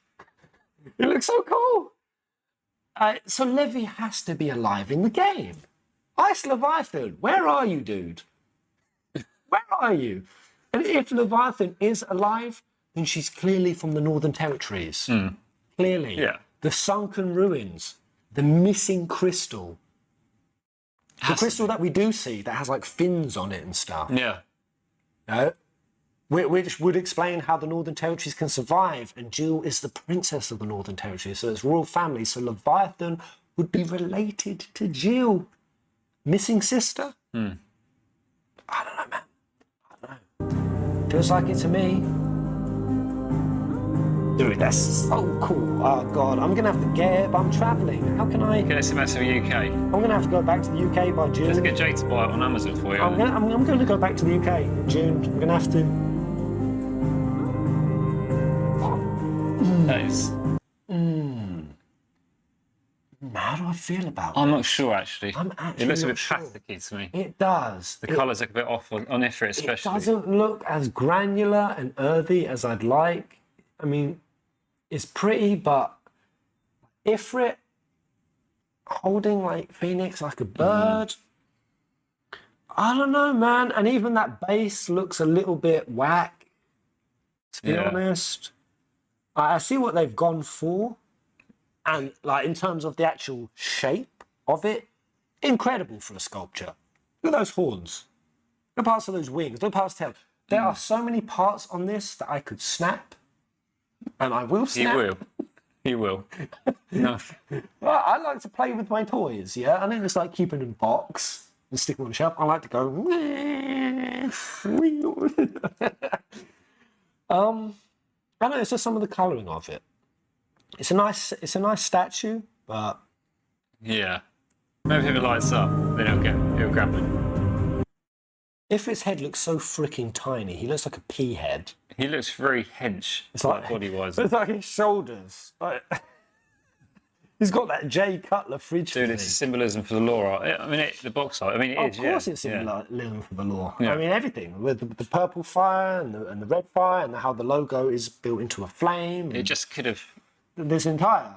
It looks so cool. So Levi has to be alive in the game. Ice Leviathan, where are you, dude? Where are you? And if Leviathan is alive, then she's clearly from the Northern Territories. Clearly. Yeah. the sunken ruins, the missing crystal. The crystal that we do see that has like fins on it and stuff. Yeah. No? Which would explain how the Northern Territories can survive, and Jill is the princess of the Northern Territories, so it's royal family, so Leviathan would be related to Jill. Missing sister? I don't know, man. I don't know. Feels like it to me. Dude, that's so cool. Oh, God, I'm going to have to get it, but I'm travelling. How can I... Get us back to the UK. I'm going to have to go back to the UK by June. Let's get Jay to buy it on Amazon for you. I'm going to go back to the UK in June. I'm going to have to... That is... How do I feel about it? I'm not sure, actually. I'm actually It looks a not bit sure. plasticky to me. It does. The colours look a bit off on Ifrit, especially. It doesn't look as granular and earthy as I'd like. I mean, it's pretty, but Ifrit holding like Phoenix like a bird. I don't know, man. And even that base looks a little bit whack, to be honest. I see what they've gone for. And like in terms of the actual shape of it, incredible for a sculpture. Look at those horns. Look at parts of those wings. Look at parts of the tail. There are so many parts on this that I could snap. And I will snap. He will. He will. No. Well, I like to play with my toys, yeah? I don't just like keeping them in a box and stick them on the shelf. I like to go... I don't know, it's just some of the colouring of it. It's a nice statue, but Yeah. Maybe if it lights up, then it'll grab it. if his head looks so freaking tiny, he looks like a pea head. He looks very hench, like- body-wise. It's like his shoulders. Like, he's got that J. Cutler fridge Dude, thing. it's a symbolism for the lore art. I mean, the box art. I mean, it is. Of course, yeah. it's symbolism for the law. Yeah. I mean, everything with the purple fire and the red fire and how the logo is built into a flame. It just could have. This entire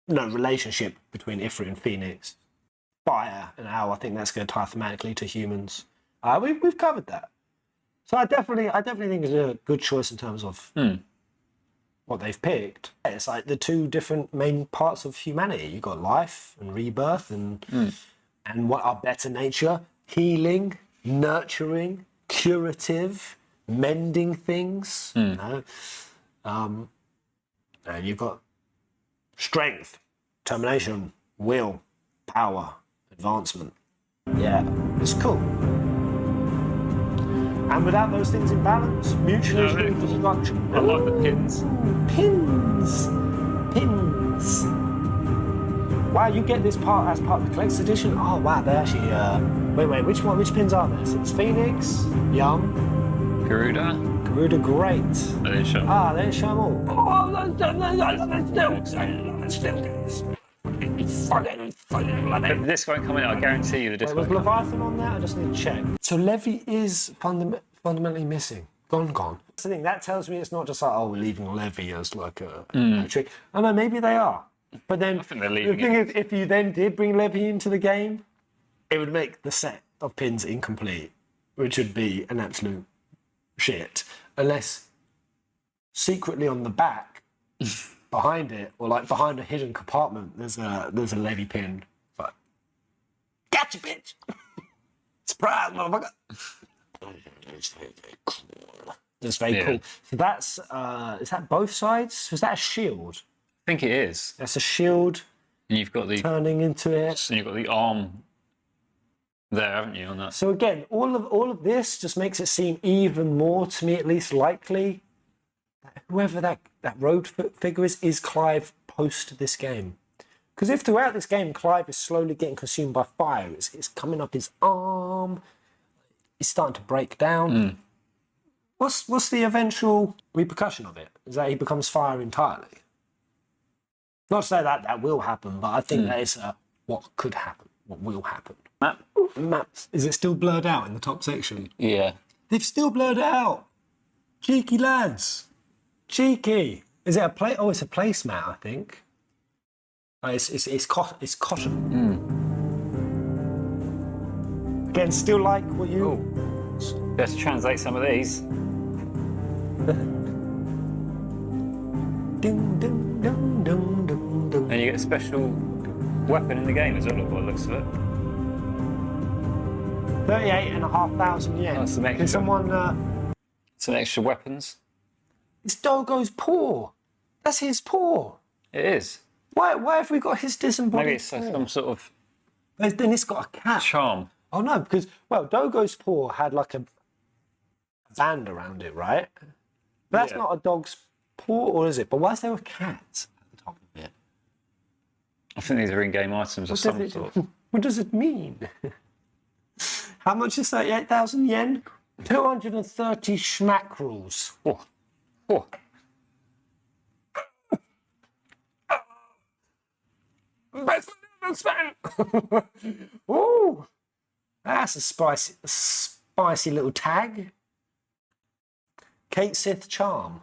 relationship between Ifrit and Phoenix, fire and how I think that's going to tie thematically to humans. We've covered that, so I definitely think it's a good choice in terms of what they've picked. It's like the two different main parts of humanity. You've got life and rebirth, and what are better nature, healing, nurturing, curative, mending things. You know? And you've got strength, determination, will, power, advancement. Yeah, it's cool. And without those things in balance, mutually assured destruction. I like the pins. Pins! Pins! Wow, you get this part as part of the collector's edition? Oh, wow, they actually... Wait, which pins are there? So it's Phoenix, Yum, Garuda. Garuda, great. I didn't show. They didn't show them all. This won't come in. I guarantee you the disc Was won't come. Leviathan on there? I just need to check. So Levy is fundamentally missing. Gone. That's the thing. That tells me it's not just like, oh, we're leaving Levy as like a trick. I know, maybe they are. But then I think they're the leaving thing is, if you then did bring Levy into the game, it would make the set of pins incomplete, which would be an absolute shit. Unless secretly on the back, behind it, or like behind a hidden compartment, there's a Levy pin. It's like, gotcha, bitch! Surprise, motherfucker! It's very cool. So that's is that both sides? Was that a shield? I think it is. That's a shield And you've got the turning into it. and you've got the arm there, haven't you? On that. So again, all of this just makes it seem even more, to me at least, likely that whoever that road figure is Clive post this game. Because if throughout this game Clive is slowly getting consumed by fire, it's coming up his arm, it's starting to break down. What's the eventual repercussion of it? Is that he becomes fire entirely? Not to say that will happen, but I think that is what could happen, what will happen. Maps. Is it still blurred out in the top section? Yeah. They've still blurred it out. Cheeky lads. Cheeky. Is it a play? Oh, it's a placemat, I think. It's cotton. Again, still like what you... Let's translate some of these. Ding, ding, ding, ding, ding, ding. And you get a special weapon in the game as well, by the looks of it. 38,500 yen. That's some extra. Can someone... Some extra weapons. It's Dogo's paw. That's his paw. It is. Why have we got his disembodied Maybe it's paw? some sort of Then it's got a cat. charm. Oh no, because, well, Dogo's paw had like a band around it, right? But that's Yeah. not a dog's paw, or is it? But why is there a cat at the top of it? I think these are in-game items of some sort. What does it mean? How much is 38,000 yen? 230 schmackrels. Oh. Oh. Ooh, that's a spicy little tag. Kate Sith charm.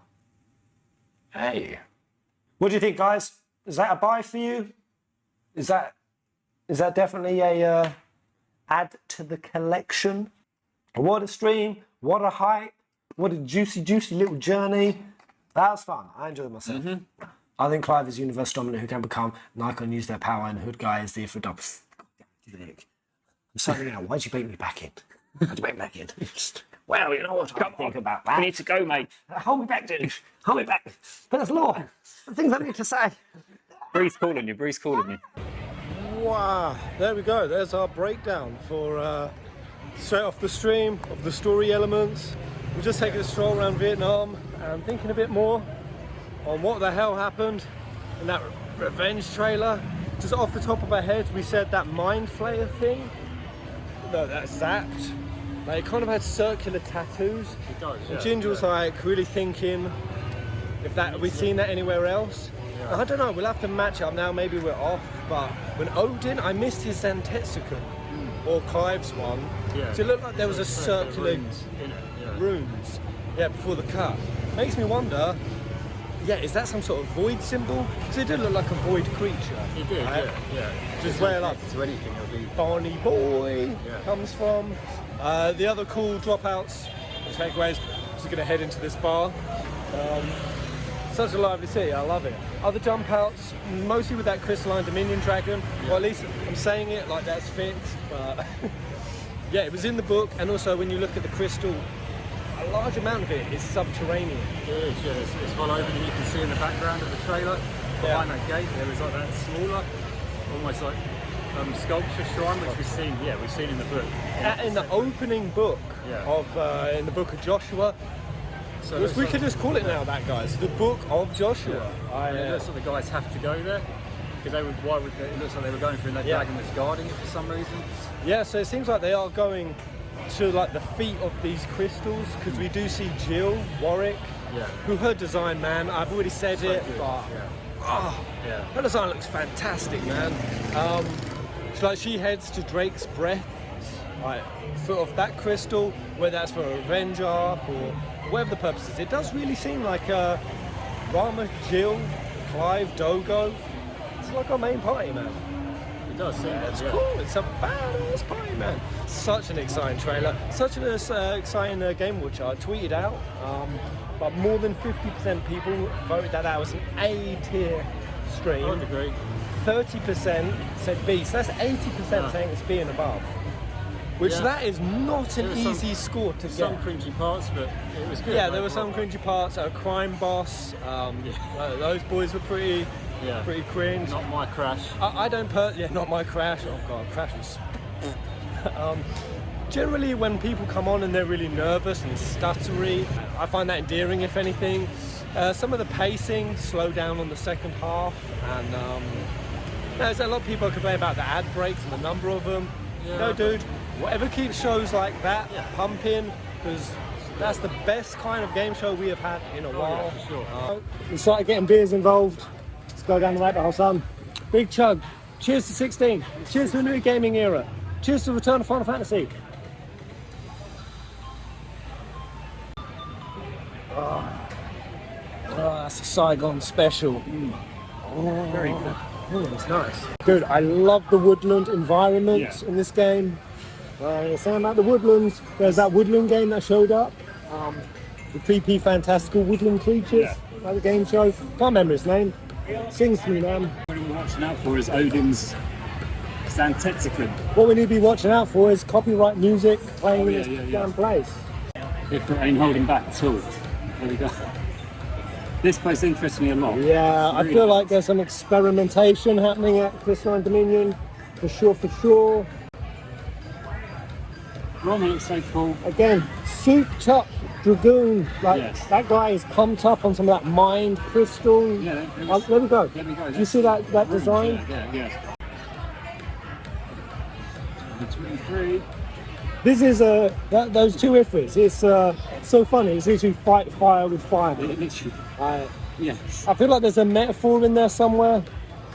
Hey, what do you think, guys? Is that a buy for you? Is that definitely a add to the collection? What a stream! What a hype! What a juicy little journey. That was fun. I enjoyed myself. I think Clive is universe dominant who can become Nikon use their power and Hood Guy is the for double. I'm sorry now. Why'd you bait me back in? Why'd you bait me back in? Well, you know what I think about that. We need to go, mate. Hold me back, dude. Hold me back. But there's law. The things I need to say. Bree's calling you. Bree's calling you. Wow, there we go. There's our breakdown for straight off the stream of the story elements. We're just taking a stroll around Vietnam and thinking a bit more on what the hell happened in that revenge trailer. Just off the top of our heads, we said that mind flayer thing. No, that zapped. Like, it kind of had circular tattoos. It does, And Ginger was like really thinking if that we've seen that anywhere else. I don't know, we'll have to match up now, maybe we're off, but when Odin, I missed his Zantetsuken, or Clive's one, so it looked like there was a circular runes, before the cut. Makes me wonder, is that some sort of void symbol? Because it did look like a void creature. It did, right? yeah. Just where like to anything, it'll be Barney Boy comes from. The other cool dropouts, takeaways, just gonna head into this bar. Such a lively city, I love it. Other jump outs, mostly with that crystalline Dominion Dragon, or at least I'm saying it like that's fixed, but it was in the book, and also when you look at the crystal, a large amount of it is subterranean. It is, it's hollow, and you can see in the background of the trailer, behind that gate, there is like that smaller, almost like sculpture shrine, which we've seen in the book. In the opening book of, in the book of Joshua, so we could just call it now that, guys, the book of Joshua. It looks like the guys have to go there, because why would they, it looks like they were going through that dragon that's guarding it for some reason. Yeah, so it seems like they are going to like the feet of these crystals, because we do see Jill Warwick, who her design, man, I've already said so it, good. But her design looks fantastic, man. She heads to Drake's breath, like foot of that crystal, whether that's for a revenge arc or whatever the purpose is. It does really seem like Rama, Jill, Clive, Dogo. It's like our main party, man. It does seem it's cool. It's a badass party, man. Such an exciting trailer. Such an exciting Game Watch I tweeted out. But more than 50% people voted that was an A tier stream. I would agree. 30% said B. So that's 80% saying it's B and above. Which that is not an easy score to get. Some cringy parts, but it was good. Yeah, there were some cringy parts. A crime boss. Those boys were pretty cringe. Not my crash. I don't not my crash. Oh god, crash was. Generally, when people come on and they're really nervous and stuttery, I find that endearing, if anything. Some of the pacing slowed down on the second half, and there's a lot of people complain about the ad breaks and the number of them. No, dude, whatever keeps shows like that pumping, because that's the best kind of game show we have had in a while. Yeah, for sure. We started getting beers involved. Let's go down the rabbit hole, son. Big chug. Cheers to 16. Cheers to the new gaming era. Cheers to the return of Final Fantasy. That's a Saigon special. Very good. It's nice. Dude, I love the woodland environments in this game. Saying about the woodlands, there's that woodland game that showed up. The creepy, fantastical woodland creatures. Like the game show. Can't remember his name. Sings to me, man. What we're watching out for is Odin's Santetsikon. What we need to be watching out for is copyright music playing in this yeah. damn place. If it ain't holding back at all. There we go. This place interests me a lot. Yeah, I feel like there's some experimentation happening at Crystalline Dominion. For sure. Roman looks so cool. Again, souped up dragoon. Like, Yes. that guy is pumped up on some of that mind crystal. Yeah, There we go. There we go. Do you see that design? Yeah. 23. This is those two ifs. It's so funny. It's literally fight fire with fire. Literally. Yes. I feel like there's a metaphor in there somewhere.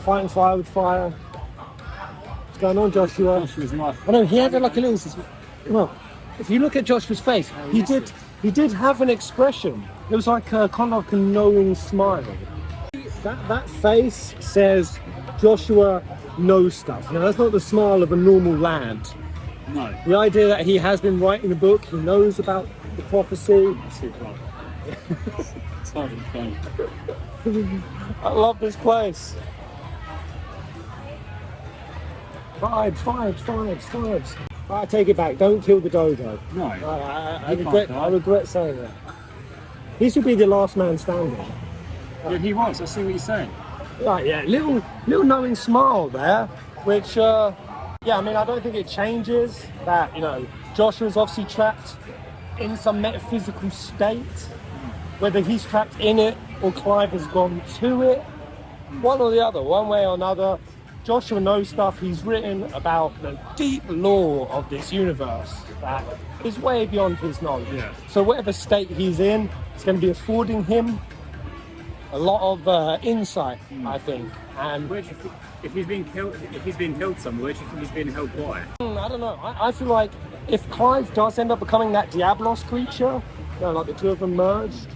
Fighting fire with fire. What's going on, Joshua? Joshua's life. I know he had like a little. Well, if you look at Joshua's face, he did have an expression. It was like kind of like a knowing smile. That face says Joshua knows stuff. Now that's not the smile of a normal lad. No. The idea that he has been writing a book, he knows about the prophecy. That's too far. It's hard to find. I love this place. Vibes. I take it back. Don't kill the dodo. No. I He can't die. regret saying that. He should be the last man standing. Yeah, he was. I see what you're saying. Right, yeah, little knowing smile there, which, I mean, I don't think it changes that, Joshua's obviously trapped in some metaphysical state, whether he's trapped in it or Clive has gone to it, one or the other, one way or another. Joshua knows stuff. He's written about the deep lore of this universe that is way beyond his knowledge. Yeah. So whatever state he's in, it's going to be affording him a lot of insight, I think. And Where do you think, if he's being held somewhere, where do you think he's being held by? I don't know. I feel like if Clive does end up becoming that Diablos creature, like the two of them merged,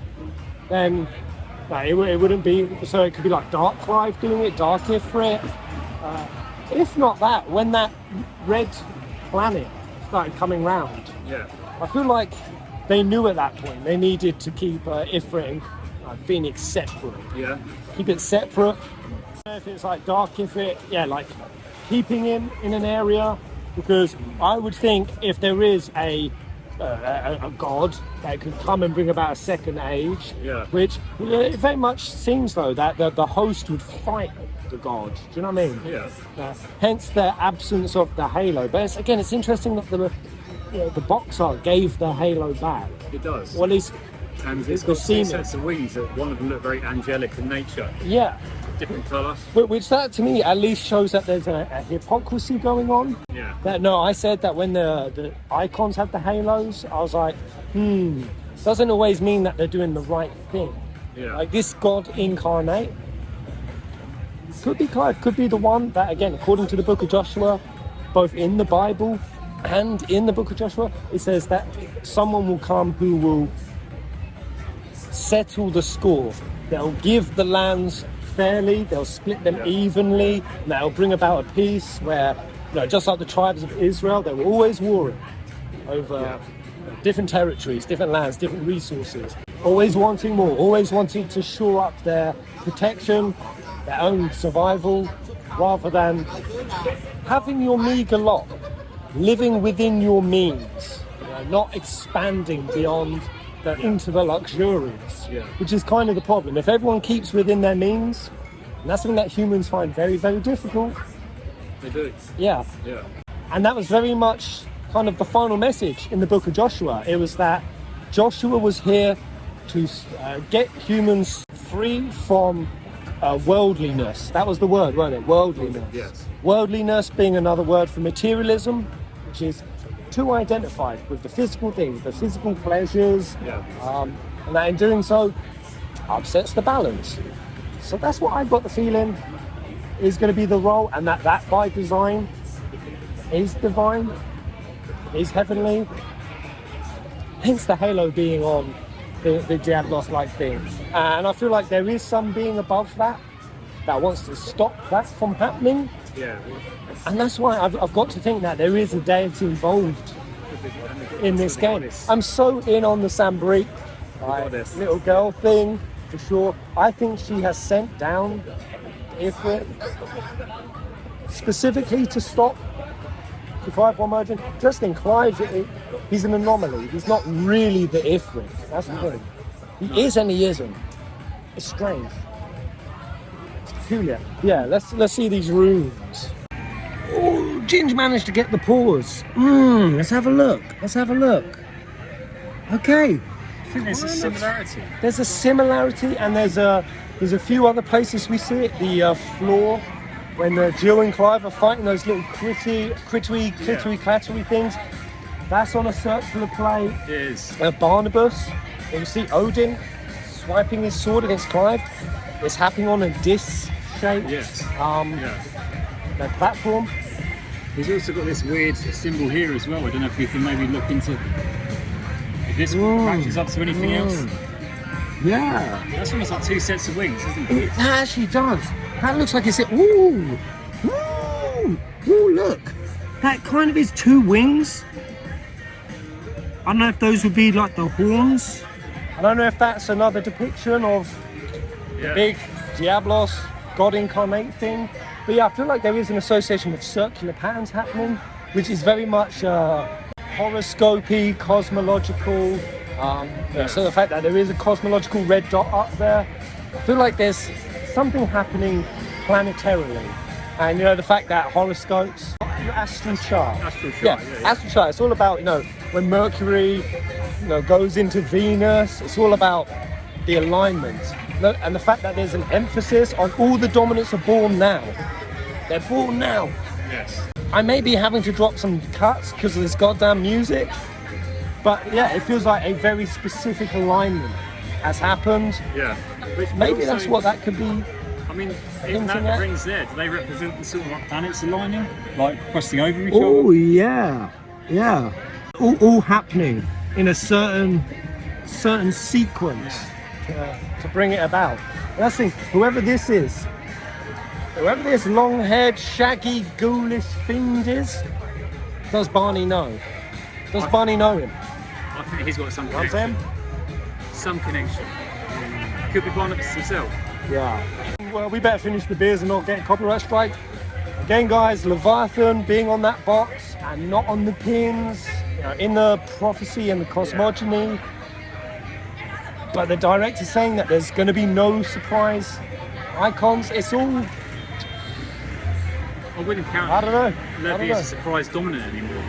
then it wouldn't be. So it could be like Dark Clive doing it, Dark Ifrit. If not that, when that red planet started coming round, Yeah. I feel like they knew at that point they needed to keep Ifrit and Phoenix separate. Yeah. Keep it separate. If it's like Dark Ifrit, like keeping him in an area, because I would think if there is a god that could come and bring about a second age, which it very much seems though that the host would fight the god. Do you know what I mean? Yeah. Hence the absence of the halo. But it's interesting that the box art gave the halo back. It does. Or at least And it's got two sets of wings that one of them look very angelic in nature. Yeah. Different colour. Which that to me at least shows that there's a hypocrisy going on. Yeah. I said that when the icons had the halos, I was like, doesn't always mean that they're doing the right thing. Yeah. Like this god incarnate could be Clive, could be the one that, again, according to the book of Joshua, both in the Bible and in the book of Joshua, it says that someone will come who will settle the score. They'll give the lands fairly, they'll split them evenly, and they'll bring about a peace where, just like the tribes of Israel, they were always warring over different territories, different lands, different resources, always wanting more, always wanting to shore up their protection, their own survival, rather than having your meager lot, living within your means, not expanding beyond into the luxurious, which is kind of the problem. If everyone keeps within their means, and that's something that humans find very, very difficult. They do. Yeah. And that was very much kind of the final message in the book of Joshua. It was that Joshua was here to get humans free from worldliness. That was the word, wasn't it? Worldliness. Yes. Worldliness being another word for materialism, which is too identified with the physical things, the physical pleasures, and that in doing so upsets the balance. So that's what I've got the feeling is going to be the role, and that by design is divine, is heavenly. Hence the halo being on the Diablos-like thing. And I feel like there is some being above that wants to stop that from happening. Yeah. And that's why I've got to think that there is a deity involved in this game. I'm so in on the Sambrique little girl thing. for sure. I think she has sent down Ifrit specifically to stop the Clive from merging. Just in Clive, he's an anomaly. He's not really the Ifrit. That's the thing. He is and he isn't. It's strange. It's peculiar. Yeah, let's see these rooms. Oh, Ginge managed to get the pause. Let's have a look. Okay. I think there's a similarity. There's a similarity, and there's a few other places we see it. The floor, when Jill and Clive are fighting those little crittery, clattery things. That's on a circular plate. It is. Barnabas. And you see Odin swiping his sword against Clive. It's happening on a disc-shaped platform. He's also got this weird symbol here as well. I don't know if you can maybe look into if this matches up to anything else. Yeah. That's almost like two sets of wings, isn't it? It actually does. That looks like it's it. Ooh, look. That kind of is two wings. I don't know if those would be like the horns. I don't know if that's another depiction of the big Diablos, God incarnate thing. But yeah, I feel like there is an association with circular patterns happening, which is very much horoscopy, cosmological. So the fact that there is a cosmological red dot up there, I feel like there's something happening planetarily. And you know, the fact that horoscopes, astral chart. Astral chart. It's all about, you know, when Mercury, you know, goes into Venus. It's all about the alignment. And the fact that there's an emphasis on all the dominants are born now. They're born now. Yes. I may be having to drop some cuts because of this goddamn music. But yeah, it feels like a very specific alignment has happened. Yeah. Maybe also, that's what that could be. I mean, in that rings there, do they represent the sort of like planets aligning? Like crossing over each other? Oh, yeah. Yeah. All happening in a certain sequence to bring it about. And that's the thing, whoever this long-haired, shaggy, ghoulish fiend is, does Barney know? Does Barney know him? I think he's got some You know what I'm connection. Some connection. Could be Barnabas himself. Yeah. Well, we better finish the beers and not get a copyright strike. Again, guys, Leviathan being on that box and not on the pins, you know, in the prophecy and the cosmogony. But the director's saying that there's going to be no surprise icons. It's all... I wouldn't count I don't know. Levy as a surprise dominant anymore.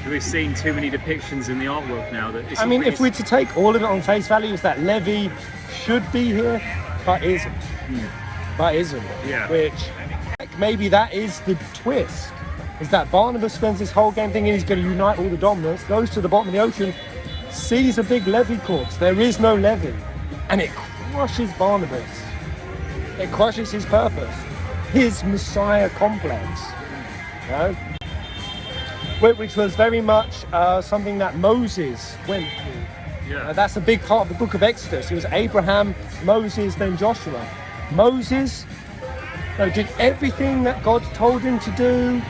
We've seen too many depictions in the artwork now that it's... I mean, if we're to take all of it on face value, is that Levy should be here, but isn't. Yeah. Which, like, maybe that is the twist. Is that Barnabas spends this whole game thinking he's going to unite all the dominants, goes to the bottom of the ocean, sees a big Levy corpse. There is no Levy. And it crushes Barnabas. It crushes his purpose. His Messiah complex. You know? Which was very much something that Moses went through. Yeah. That's a big part of the book of Exodus. It was Abraham, Moses, then Joshua. Moses did everything that God told him to do,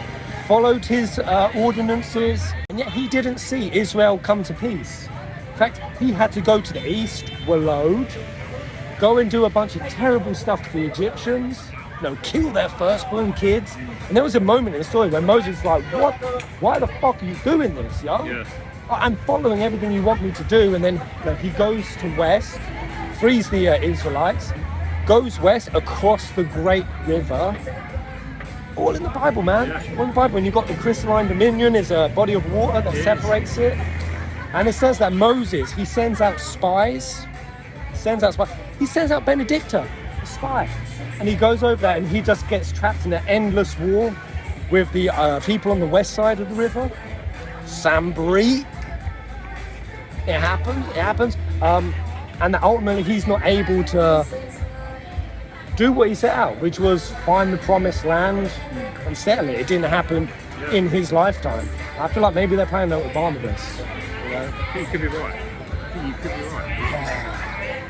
followed his ordinances, and yet he didn't see Israel come to peace. In fact, he had to go to the east, Walod, go and do a bunch of terrible stuff to the Egyptians, kill their firstborn kids. And there was a moment in the story where Moses was like, what? Why the fuck are you doing this, yo? Yeah. I'm following everything you want me to do. And then he goes to west, frees the Israelites, goes west across the great river. All in the Bible, man. All in the Bible. And you've got the crystalline dominion, is a body of water that separates it. And it says that Moses, he sends out spies. He sends out Benedicta, a spy. And he goes over there and he just gets trapped in an endless war with the people on the west side of the river. Sambri. It happens. And ultimately he's not able to do what he set out, which was find the promised land and settle it. It didn't happen in his lifetime. I feel like maybe they're playing that with Barnabas. I think you could be right.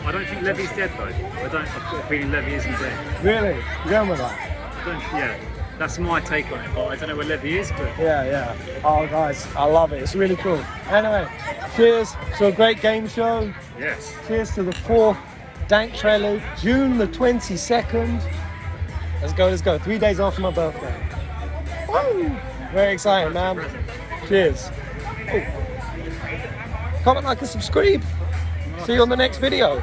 I don't think Levy's dead though. I've got a feeling Levy isn't dead. Really? You're going with that? That's my take on it. I don't know where Levy is, but... Yeah. Oh, guys, I love it. It's really cool. Anyway, cheers to a great game show. Yes. Cheers to the fourth Dank Trailer, June the 22nd. Let's go. 3 days after my birthday. Woo! Very exciting, man. Cheers. Comment, like, and subscribe. See you on the next video.